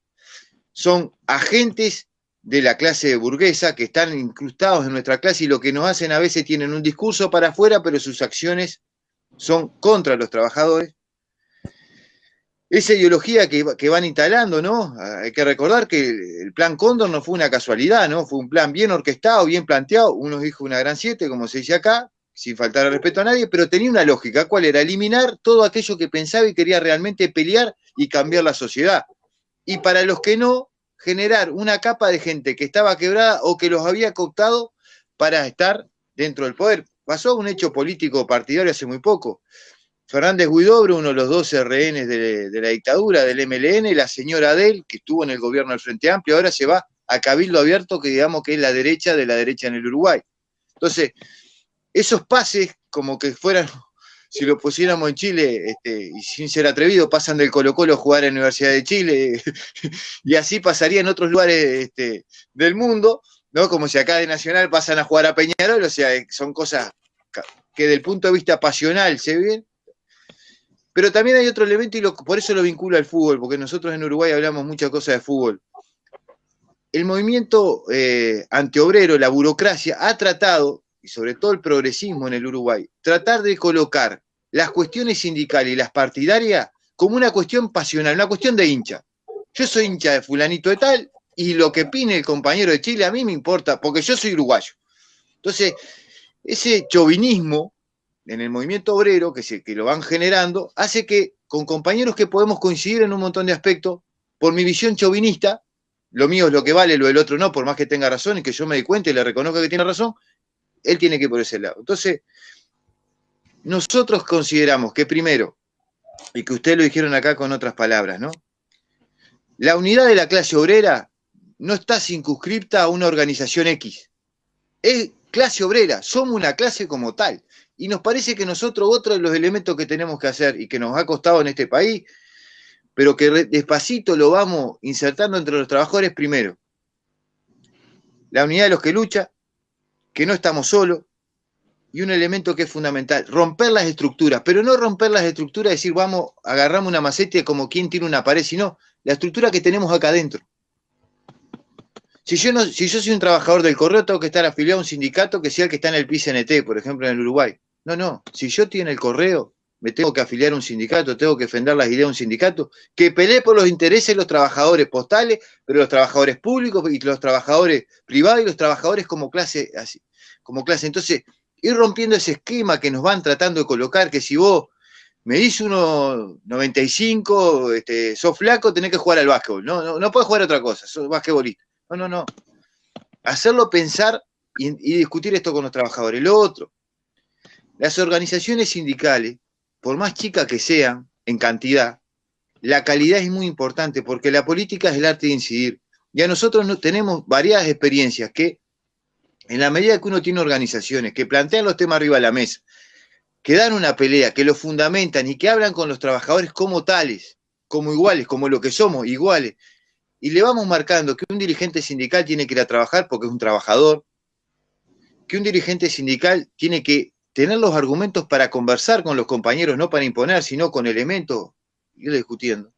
son agentes de la clase burguesa que están incrustados en nuestra clase y lo que nos hacen a veces tienen un discurso para afuera, pero sus acciones son contra los trabajadores. Esa ideología que van instalando, ¿no? Hay que recordar que el plan Cóndor no fue una casualidad, ¿no? Fue un plan bien orquestado, bien planteado, unos dijo una gran 7, como se dice acá, sin faltar al respeto a nadie, pero tenía una lógica. ¿Cuál era? Eliminar todo aquello que pensaba y quería realmente pelear y cambiar la sociedad. Y para los que no, generar una capa de gente que estaba quebrada o que los había cooptado para estar dentro del poder. Pasó un hecho político partidario hace muy poco. Fernández Huidobro, uno de los 12 rehenes de la dictadura, del MLN, la señora Adel, que estuvo en el gobierno del Frente Amplio, ahora se va a Cabildo Abierto, que digamos que es la derecha de la derecha en el Uruguay. Entonces, esos pases, como que fueran, si lo pusiéramos en Chile, y sin ser atrevido, pasan del Colo-Colo a jugar en la Universidad de Chile, y así pasaría en otros lugares del mundo, ¿no? Como si acá de Nacional pasan a jugar a Peñarol, o sea, son cosas que desde el punto de vista pasional se ven. Pero también hay otro elemento y por eso lo vinculo al fútbol, porque nosotros en Uruguay hablamos muchas cosas de fútbol. El movimiento antiobrero, la burocracia, ha tratado, y sobre todo el progresismo en el Uruguay, tratar de colocar las cuestiones sindicales y las partidarias como una cuestión pasional, una cuestión de hincha. Yo soy hincha de fulanito de tal, y lo que opine el compañero de Chile a mí me importa, porque yo soy uruguayo. Entonces, ese chauvinismo en el movimiento obrero, que lo van generando, hace que con compañeros que podemos coincidir en un montón de aspectos, por mi visión chauvinista, lo mío es lo que vale, lo del otro no, por más que tenga razón y que yo me dé cuenta y le reconozca que tiene razón, él tiene que ir por ese lado. Entonces, nosotros consideramos que primero, y que ustedes lo dijeron acá con otras palabras, ¿no? La unidad de la clase obrera no está circunscripta a una organización X. Es clase obrera, somos una clase como tal. Y nos parece que nosotros, otro de los elementos que tenemos que hacer y que nos ha costado en este país, pero que despacito lo vamos insertando entre los trabajadores, primero, la unidad de los que luchan, que no estamos solos, y un elemento que es fundamental, romper las estructuras, pero no romper las estructuras, decir, vamos, agarramos una maceta como quien tiene una pared, sino la estructura que tenemos acá adentro. Si yo soy un trabajador del correo, tengo que estar afiliado a un sindicato que sea el que está en el PICNT, por ejemplo, en el Uruguay. No, si yo estoy en el correo, me tengo que afiliar a un sindicato, tengo que defender las ideas de un sindicato, que pelee por los intereses de los trabajadores postales, pero los trabajadores públicos y los trabajadores privados y los trabajadores como clase, así, como clase. Entonces, ir rompiendo ese esquema que nos van tratando de colocar, que si vos medís 1,95, sos flaco, tenés que jugar al básquetbol. No podés jugar a otra cosa, sos basquetbolista. No. Hacerlo pensar y discutir esto con los trabajadores. Lo otro, las organizaciones sindicales, por más chicas que sean en cantidad, la calidad es muy importante porque la política es el arte de incidir. Y a nosotros tenemos variadas experiencias que, en la medida que uno tiene organizaciones que plantean los temas arriba de la mesa, que dan una pelea, que lo fundamentan y que hablan con los trabajadores como tales, como iguales, como lo que somos, iguales, y le vamos marcando que un dirigente sindical tiene que ir a trabajar porque es un trabajador, que un dirigente sindical tiene que tener los argumentos para conversar con los compañeros, no para imponer, sino con elementos, ir discutiendo.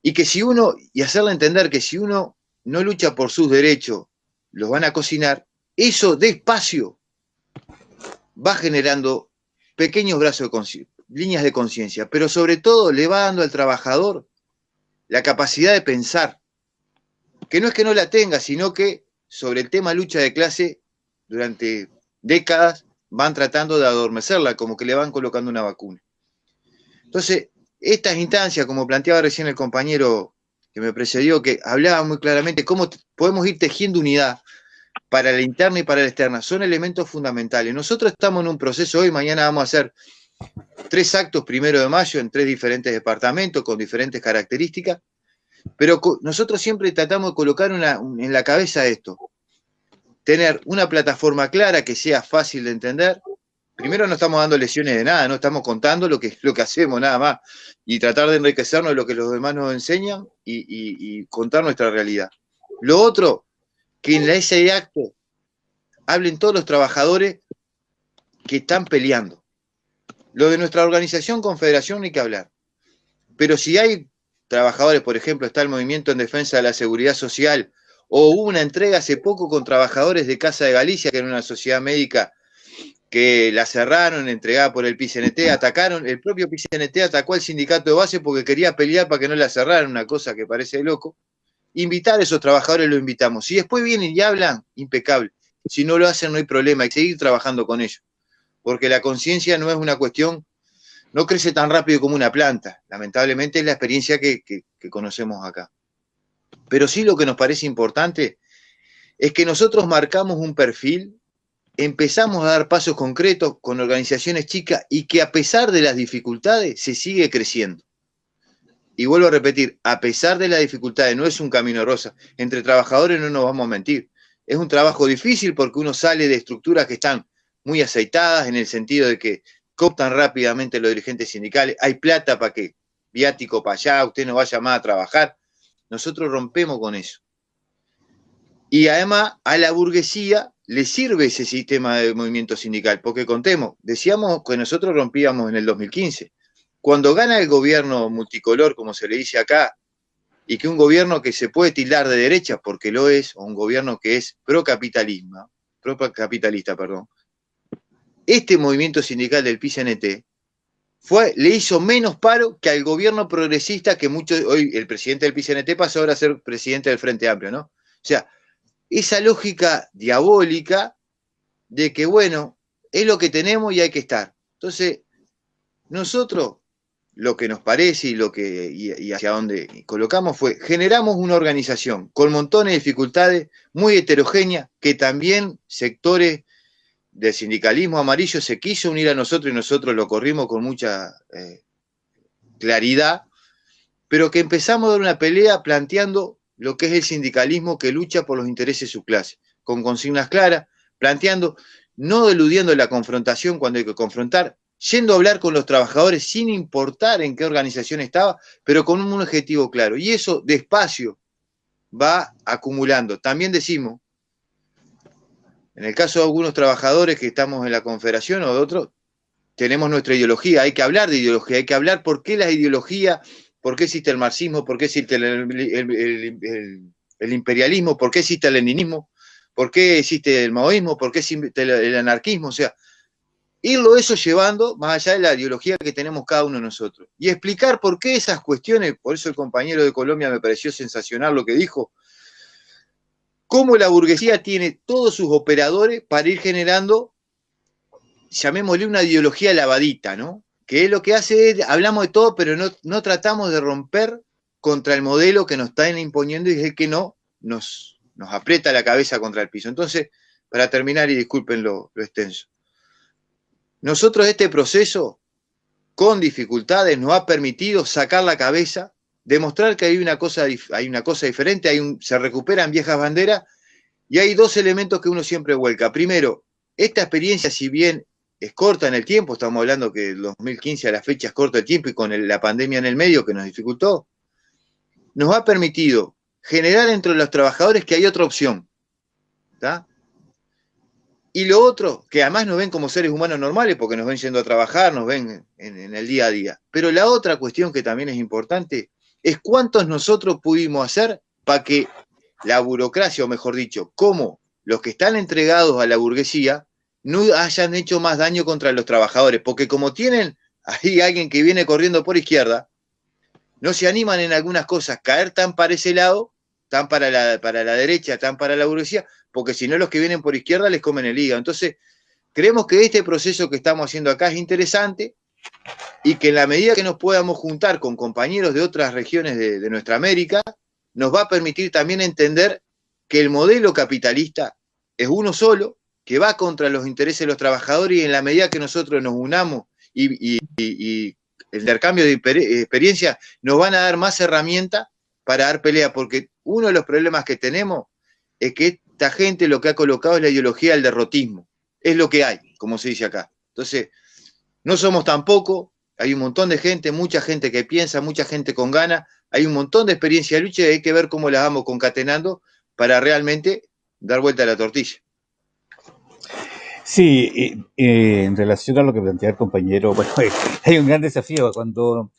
Y que si uno, y hacerle entender que si uno no lucha por sus derechos, los van a cocinar, eso despacio va generando pequeños brazos de líneas de conciencia, pero sobre todo le va dando al trabajador la capacidad de pensar, que no es que no la tenga, sino que sobre el tema lucha de clase, durante décadas van tratando de adormecerla, como que le van colocando una vacuna. Entonces, estas instancias, como planteaba recién el compañero que me precedió, que hablaba muy claramente cómo podemos ir tejiendo unidad para la interna y para la externa, son elementos fundamentales. Nosotros estamos en un proceso hoy, mañana vamos a hacer 3 actos 1 de mayo en 3 diferentes departamentos con diferentes características, pero nosotros siempre tratamos de colocar en la cabeza esto, tener una plataforma clara que sea fácil de entender. Primero no estamos dando lecciones de nada, no estamos contando lo que hacemos nada más, y tratar de enriquecernos de lo que los demás nos enseñan y contar nuestra realidad. Lo otro, que en ese acto hablen todos los trabajadores que están peleando. Lo de nuestra organización, confederación, ni que hablar. Pero si hay trabajadores, por ejemplo, está el Movimiento en Defensa de la Seguridad Social, o hubo una entrega hace poco con trabajadores de Casa de Galicia, que era una sociedad médica que la cerraron, entregada por el PICNT, atacaron, el propio PICNT atacó al sindicato de base porque quería pelear para que no la cerraran, una cosa que parece loco. Invitar a esos trabajadores, los invitamos. Si después vienen y hablan, impecable. Si no lo hacen, no hay problema, hay que seguir trabajando con ellos. Porque la conciencia no es una cuestión, no crece tan rápido como una planta. Lamentablemente es la experiencia que conocemos acá. Pero sí lo que nos parece importante es que nosotros marcamos un perfil, empezamos a dar pasos concretos con organizaciones chicas y que a pesar de las dificultades se sigue creciendo. Y vuelvo a repetir, a pesar de las dificultades, no es un camino rosa. Entre trabajadores no nos vamos a mentir. Es un trabajo difícil porque uno sale de estructuras que están muy aceitadas en el sentido de que cooptan rápidamente los dirigentes sindicales. Hay plata para que, viático para allá, usted no vaya más a trabajar. Nosotros rompemos con eso. Y además a la burguesía le sirve ese sistema de movimiento sindical, porque contemos, decíamos que nosotros rompíamos en el 2015, cuando gana el gobierno multicolor, como se le dice acá, y que un gobierno que se puede tildar de derecha, porque lo es, o un gobierno que es procapitalista, este movimiento sindical del PCNT le hizo menos paro que al gobierno progresista que muchos, hoy el presidente del PCNT pasó ahora a ser presidente del Frente Amplio, ¿no? O sea, esa lógica diabólica de que, bueno, es lo que tenemos y hay que estar. Entonces, nosotros, lo que nos parece y hacia dónde colocamos generamos una organización con montones de dificultades, muy heterogénea, que también sectores del sindicalismo amarillo se quiso unir a nosotros y nosotros lo corrimos con mucha claridad, pero que empezamos a dar una pelea planteando lo que es el sindicalismo que lucha por los intereses de su clase, con consignas claras, planteando, no eludiendo la confrontación cuando hay que confrontar, yendo a hablar con los trabajadores sin importar en qué organización estaba, pero con un objetivo claro. Y eso despacio va acumulando. También decimos, en el caso de algunos trabajadores que estamos en la Confederación o de otros, tenemos nuestra ideología, hay que hablar de ideología, hay que hablar por qué la ideología, por qué existe el marxismo, por qué existe el imperialismo, por qué existe el leninismo, por qué existe el maoísmo, por qué existe el anarquismo, o sea, irlo eso llevando más allá de la ideología que tenemos cada uno de nosotros. Y explicar por qué esas cuestiones, por eso el compañero de Colombia me pareció sensacional lo que dijo, cómo la burguesía tiene todos sus operadores para ir generando, llamémosle una ideología lavadita, ¿no? Que es lo que hace, hablamos de todo, pero no tratamos de romper contra el modelo que nos están imponiendo y es el que nos aprieta la cabeza contra el piso. Entonces, para terminar, y disculpen lo extenso, nosotros este proceso, con dificultades, nos ha permitido sacar la cabeza, demostrar que hay una cosa diferente, se recuperan viejas banderas, y hay dos elementos que uno siempre vuelca. Primero, esta experiencia, si bien es corta en el tiempo, estamos hablando que el 2015 a la fecha es corto el tiempo y con la pandemia en el medio que nos dificultó, nos ha permitido generar entre los trabajadores que hay otra opción, ¿tá? Y lo otro, que además nos ven como seres humanos normales porque nos ven yendo a trabajar, nos ven en el día a día. Pero la otra cuestión que también es importante es cuántos nosotros pudimos hacer para que la burocracia, o mejor dicho, cómo los que están entregados a la burguesía no hayan hecho más daño contra los trabajadores. Porque como tienen ahí alguien que viene corriendo por izquierda, no se animan en algunas cosas caer tan para ese lado, tan para la derecha, tan para la burguesía, porque si no los que vienen por izquierda les comen el hígado. Entonces, creemos que este proceso que estamos haciendo acá es interesante y que en la medida que nos podamos juntar con compañeros de otras regiones de nuestra América, nos va a permitir también entender que el modelo capitalista es uno solo, que va contra los intereses de los trabajadores y en la medida que nosotros nos unamos y el intercambio de experiencias nos van a dar más herramientas para dar pelea, porque uno de los problemas que tenemos es que esta gente lo que ha colocado es la ideología del derrotismo. Es lo que hay, como se dice acá. Entonces, no somos tampoco, hay un montón de gente, mucha gente que piensa, mucha gente con ganas, hay un montón de experiencia de lucha y hay que ver cómo las vamos concatenando para realmente dar vuelta a la tortilla. Sí, en relación a lo que plantea el compañero, bueno, hay un gran desafío cuando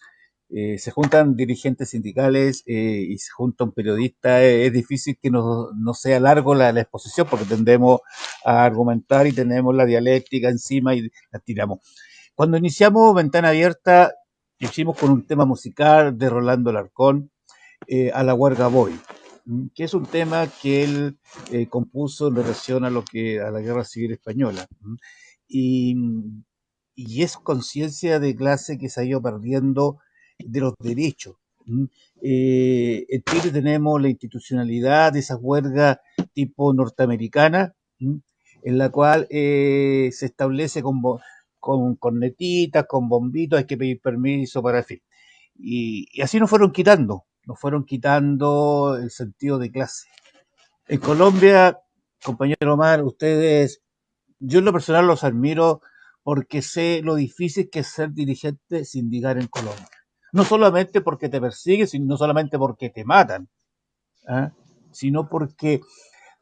se juntan dirigentes sindicales y se junta un periodista, es difícil que no sea largo la exposición porque tendemos a argumentar y tenemos la dialéctica encima y la tiramos. Cuando iniciamos Ventana Abierta, lo hicimos con un tema musical de Rolando Alarcón, A la Huelga Voy, que es un tema que él compuso en relación a la Guerra Civil Española. Y es conciencia de clase que se ha ido perdiendo de los derechos. En Chile tenemos la institucionalidad de esas huelgas tipo norteamericana, en la cual se establece con cornetitas, con bombitos, hay que pedir permiso para el fin. Y así nos fueron quitando el sentido de clase. En Colombia, compañero Omar, ustedes, yo en lo personal los admiro porque sé lo difícil que es ser dirigente sindical en Colombia. No solamente porque te persiguen, no solamente porque te matan, sino porque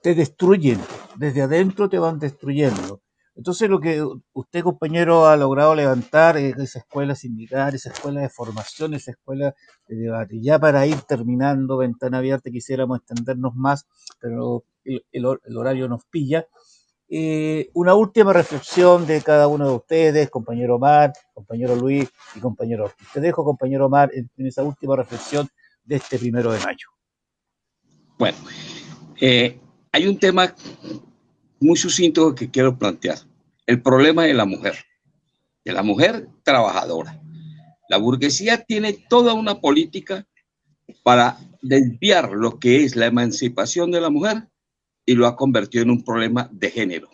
te destruyen, desde adentro te van destruyendo. Entonces lo que usted, compañero, ha logrado levantar es esa escuela sindical, esa escuela de formación, esa escuela de debate. Ya para ir terminando, ventana abierta, quisiéramos extendernos más, pero el horario nos pilla. Una última reflexión de cada uno de ustedes, compañero Omar, compañero Luis y compañero Ortiz. Te dejo, compañero Omar, en esa última reflexión de este 1 de mayo. Bueno, hay un tema muy sucinto que quiero plantear. El problema de la mujer trabajadora. La burguesía tiene toda una política para desviar lo que es la emancipación de la mujer y lo ha convertido en un problema de género.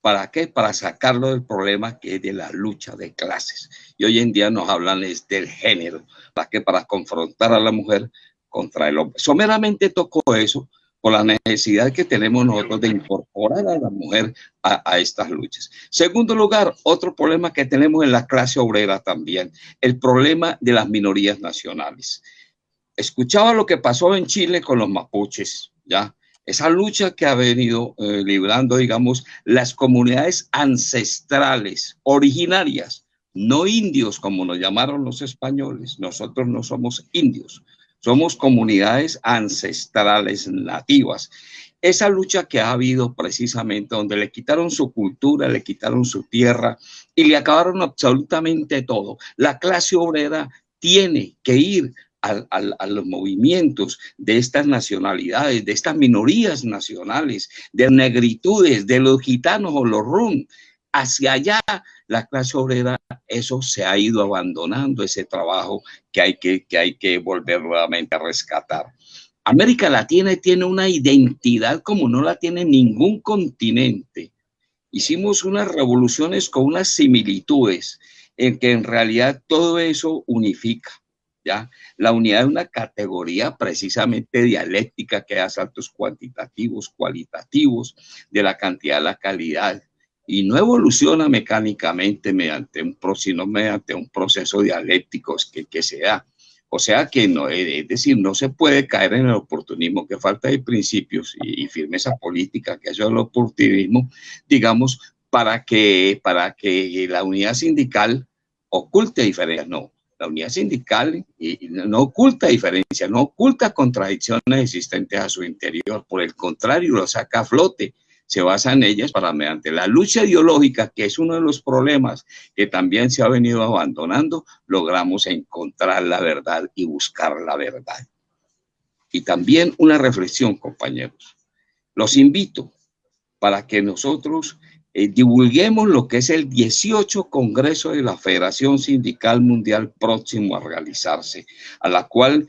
¿Para qué? Para sacarlo del problema que es de la lucha de clases. Y hoy en día nos hablan del género. ¿Para qué? Para confrontar a la mujer contra el hombre. Someramente tocó eso por la necesidad que tenemos nosotros de incorporar a la mujer a estas luchas. Segundo lugar, otro problema que tenemos en la clase obrera también, el problema de las minorías nacionales. Escuchaba lo que pasó en Chile con los mapuches, ¿ya? Esa lucha que ha venido librando, digamos, las comunidades ancestrales, originarias, no indios como nos llamaron los españoles. Nosotros no somos indios, somos comunidades ancestrales nativas. Esa lucha que ha habido precisamente donde le quitaron su cultura, le quitaron su tierra y le acabaron absolutamente todo. La clase obrera tiene que ir a los movimientos de estas nacionalidades, de estas minorías nacionales, de negritudes, de los gitanos o los rum. Hacia allá la clase obrera, eso se ha ido abandonando, ese trabajo que hay que volver nuevamente a rescatar. América Latina tiene una identidad como no la tiene ningún continente. Hicimos unas revoluciones con unas similitudes en que en realidad todo eso unifica. ¿Ya? La unidad es una categoría precisamente dialéctica que da saltos cuantitativos, cualitativos, de la cantidad a la calidad, y no evoluciona mecánicamente sino mediante un proceso dialéctico que se da. O sea que no, es decir, no se puede caer en el oportunismo, que falta de principios y firmeza política, que eso es el oportunismo, digamos, para que la unidad sindical oculte diferencias. No. La unidad sindical no oculta diferencias, no oculta contradicciones existentes a su interior. Por el contrario, lo saca a flote. Se basa en ellas para, mediante la lucha ideológica, que es uno de los problemas que también se ha venido abandonando, logramos encontrar la verdad y buscar la verdad. Y también una reflexión, compañeros. Los invito para que nosotros divulguemos lo que es el 18 Congreso de la Federación Sindical Mundial próximo a realizarse, a la cual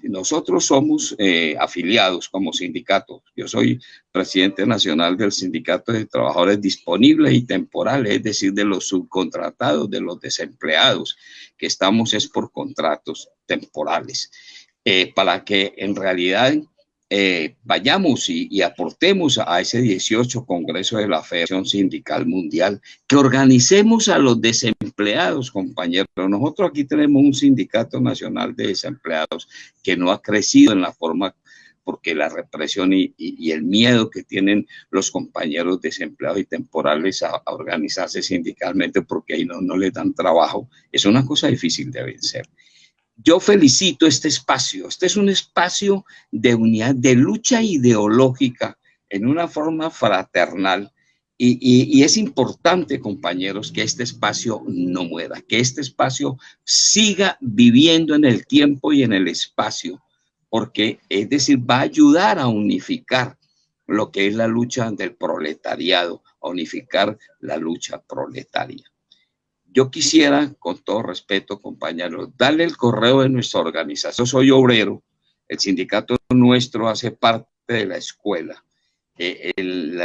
nosotros somos afiliados como sindicato. Yo soy presidente nacional del Sindicato de Trabajadores Disponibles y Temporales, es decir, de los subcontratados, de los desempleados, que estamos es por contratos temporales, para que en realidad vayamos y aportemos a ese 18 Congreso de la Federación Sindical Mundial, que organicemos a los desempleados, compañeros. Nosotros aquí tenemos un sindicato nacional de desempleados que no ha crecido en la forma, porque la represión y el miedo que tienen los compañeros desempleados y temporales a organizarse sindicalmente, porque ahí no les dan trabajo, es una cosa difícil de vencer. Yo felicito este espacio. Este es un espacio de unidad, de lucha ideológica en una forma fraternal. Y es importante, compañeros, que este espacio no muera, que este espacio siga viviendo en el tiempo y en el espacio, porque, es decir, va a ayudar a unificar lo que es la lucha del proletariado, a unificar la lucha proletaria. Yo quisiera, con todo respeto, compañeros, darle el correo de nuestra organización. Yo soy obrero, el sindicato nuestro hace parte de la escuela. El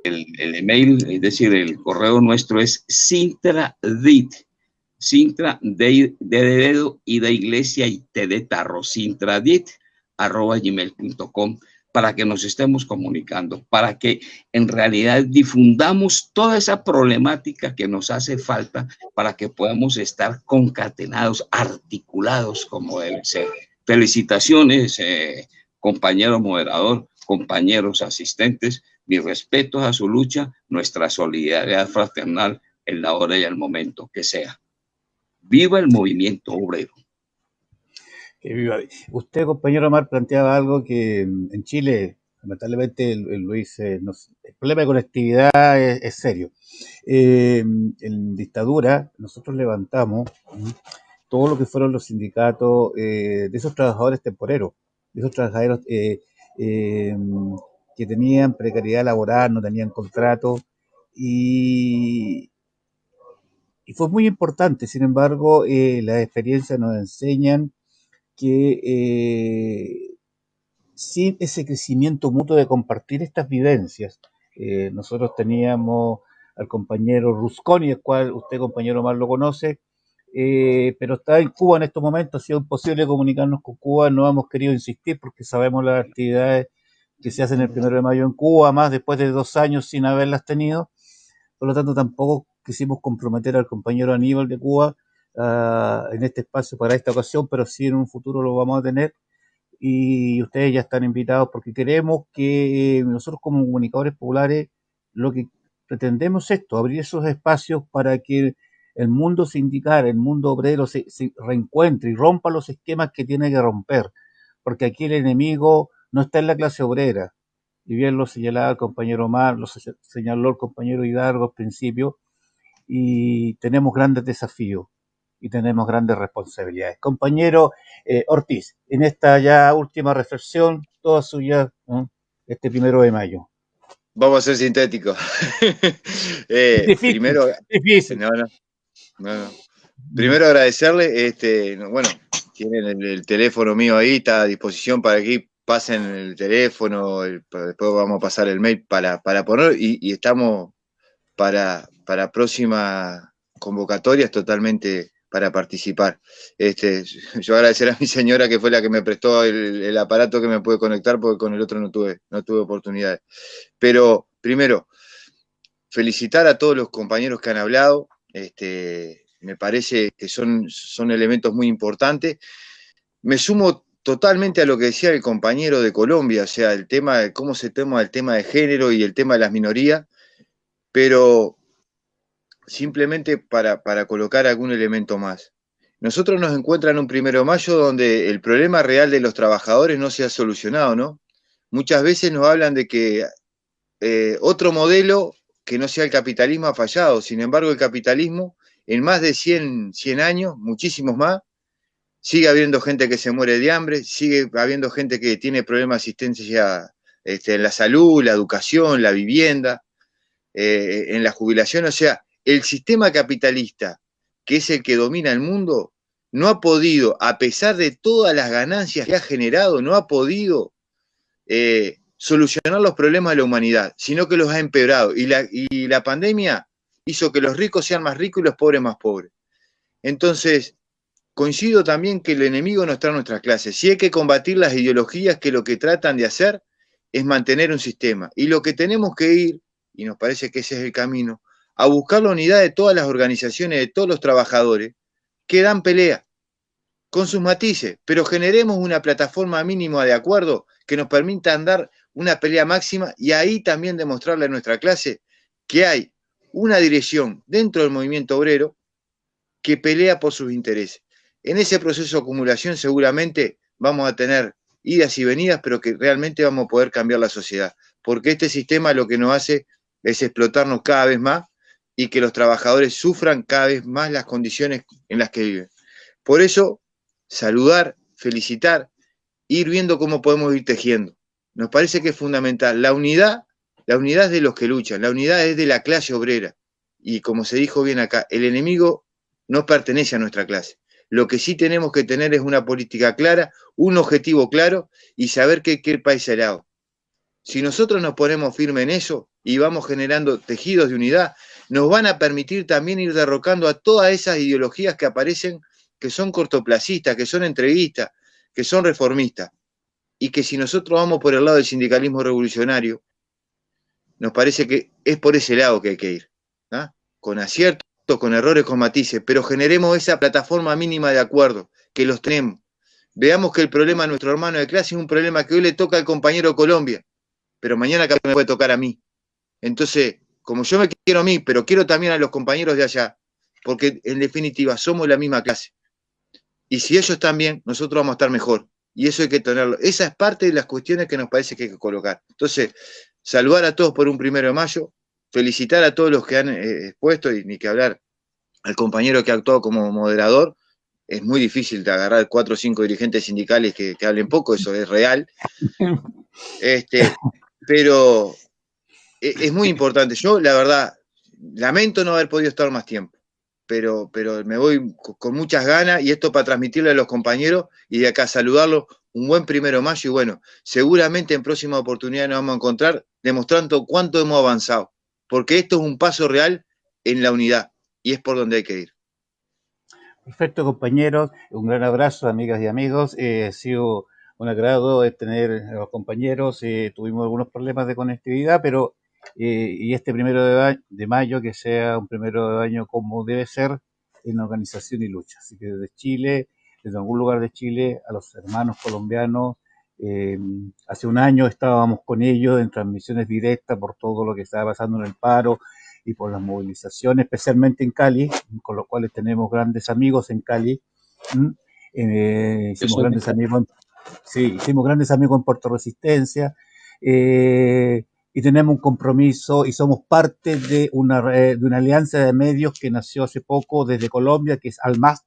email, es decir, el correo nuestro es sintradit, Sintra de dedo y de iglesia y te de tarro, sintradit@gmail.com, para que nos estemos comunicando, para que en realidad difundamos toda esa problemática que nos hace falta para que podamos estar concatenados, articulados como debe ser. Felicitaciones, compañero moderador, compañeros asistentes, Mis respetos a su lucha, nuestra solidaridad fraternal en la hora y el momento que sea. ¡Viva el movimiento obrero! Que viva. Usted, compañero Omar, planteaba algo que en Chile, lamentablemente, Luis, el problema de conectividad es serio. En dictadura, nosotros levantamos todo lo que fueron los sindicatos de esos trabajadores temporeros, de esos trabajadores que tenían precariedad laboral, no tenían contrato, y fue muy importante. Sin embargo, las experiencias nos enseñan que sin ese crecimiento mutuo de compartir estas vivencias, nosotros teníamos al compañero Rusconi, el cual usted, compañero, más lo conoce, pero está en Cuba en estos momentos. Ha sido imposible comunicarnos con Cuba, no hemos querido insistir porque sabemos las actividades que se hacen el 1 de mayo en Cuba, más después de 2 años sin haberlas tenido. Por lo tanto, tampoco quisimos comprometer al compañero Aníbal de Cuba en este espacio para esta ocasión, pero sí en un futuro lo vamos a tener, y ustedes ya están invitados porque queremos que nosotros como comunicadores populares lo que pretendemos es esto, abrir esos espacios para que el mundo sindical, el mundo obrero se reencuentre y rompa los esquemas que tiene que romper, porque aquí el enemigo no está en la clase obrera, y bien lo señalaba el compañero Omar, lo señaló el compañero Hidalgo al principio, y tenemos grandes desafíos y tenemos grandes responsabilidades. Compañero Ortiz, en esta ya última reflexión, toda suya, este 1 de mayo. Vamos a ser sintéticos. Difícil, primero, difícil. No. Primero agradecerle, bueno, tienen el teléfono mío ahí, está a disposición para que pasen el teléfono, después vamos a pasar el mail para poner, y estamos para próximas convocatorias totalmente para participar. Yo agradecer a mi señora, que fue la que me prestó el aparato que me pude conectar, porque con el otro no tuve oportunidades. Pero primero, felicitar a todos los compañeros que han hablado. Me parece que son elementos muy importantes. Me sumo totalmente a lo que decía el compañero de Colombia, o sea, el tema de cómo se toma el tema de género y el tema de las minorías, pero simplemente para colocar algún elemento más. Nosotros nos encuentran un 1 de mayo donde el problema real de los trabajadores no se ha solucionado, ¿no? Muchas veces nos hablan de que otro modelo que no sea el capitalismo ha fallado. Sin embargo, el capitalismo, en más de 100 años, muchísimos más, sigue habiendo gente que se muere de hambre, sigue habiendo gente que tiene problemas de asistencia en la salud, la educación, la vivienda, en la jubilación. O sea, el sistema capitalista, que es el que domina el mundo, no ha podido, a pesar de todas las ganancias que ha generado, no ha podido solucionar los problemas de la humanidad, sino que los ha empeorado. Y la pandemia hizo que los ricos sean más ricos y los pobres más pobres. Entonces, coincido también que el enemigo no está en nuestras clases. Sí hay que combatir las ideologías que lo que tratan de hacer es mantener un sistema. Y lo que tenemos que ir, y nos parece que ese es el camino, a buscar la unidad de todas las organizaciones, de todos los trabajadores que dan pelea, con sus matices, pero generemos una plataforma mínima de acuerdo que nos permita dar una pelea máxima, y ahí también demostrarle a nuestra clase que hay una dirección dentro del movimiento obrero que pelea por sus intereses. En ese proceso de acumulación seguramente vamos a tener idas y venidas, pero que realmente vamos a poder cambiar la sociedad, porque este sistema lo que nos hace es explotarnos cada vez más y que los trabajadores sufran cada vez más las condiciones en las que viven. Por eso, saludar, felicitar, ir viendo cómo podemos ir tejiendo. Nos parece que es fundamental. La unidad es de los que luchan, la unidad es de la clase obrera. Y como se dijo bien acá, el enemigo no pertenece a nuestra clase. Lo que sí tenemos que tener es una política clara, un objetivo claro y saber que hay que ir país al lado. Si nosotros nos ponemos firmes en eso y vamos generando tejidos de unidad, nos van a permitir también ir derrocando a todas esas ideologías que aparecen, que son cortoplacistas, que son entreguistas, que son reformistas. Y que si nosotros vamos por el lado del sindicalismo revolucionario, nos parece que es por ese lado que hay que ir, ¿no? Con aciertos, con errores, con matices, pero generemos esa plataforma mínima de acuerdo, que los tenemos. Veamos que el problema de nuestro hermano de clase es un problema que hoy le toca al compañero Colombia, pero mañana capaz me puede tocar a mí. Entonces, como yo me quiero a mí, pero quiero también a los compañeros de allá, porque en definitiva somos la misma clase. Y si ellos están bien, nosotros vamos a estar mejor. Y eso hay que tenerlo. Esa es parte de las cuestiones que nos parece que hay que colocar. Entonces, saludar a todos por un 1 de mayo, felicitar a todos los que han expuesto, y ni que hablar al compañero que ha actuado como moderador. Es muy difícil de agarrar 4 o 5 dirigentes sindicales que hablen poco, eso es real. Pero es muy importante. Yo, la verdad, lamento no haber podido estar más tiempo, pero me voy con muchas ganas, y esto para transmitirle a los compañeros y de acá saludarlos. Un buen 1 de mayo, y bueno, seguramente en próxima oportunidad nos vamos a encontrar demostrando cuánto hemos avanzado, porque esto es un paso real en la unidad y es por donde hay que ir. Perfecto, compañeros. Un gran abrazo, amigas y amigos. Ha sido un agrado tener a los compañeros. Tuvimos algunos problemas de conectividad, pero y este 1 de mayo que sea un 1 de mayo como debe ser, en organización y lucha. Así que desde Chile, desde algún lugar de Chile, a los hermanos colombianos, hace un año estábamos con ellos en transmisiones directas por todo lo que estaba pasando en el paro y por las movilizaciones, especialmente en Cali, con los cuales tenemos grandes amigos en Cali. Hicimos grandes amigos, hicimos grandes amigos en Puerto Resistencia, y tenemos un compromiso y somos parte de una alianza de medios que nació hace poco desde Colombia, que es ALMAS,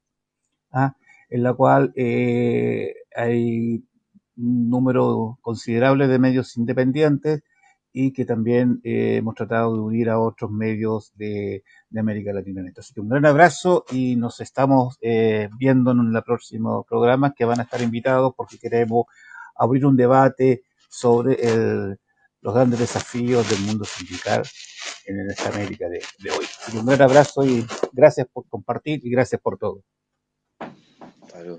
en la cual hay un número considerable de medios independientes, y que también hemos tratado de unir a otros medios de América Latina en esto. Así que un gran abrazo, y nos estamos viendo en el próximo programa, que van a estar invitados porque queremos abrir un debate sobre los grandes desafíos del mundo sindical en esta América de hoy. Así que un gran abrazo y gracias por compartir y gracias por todo. Salud.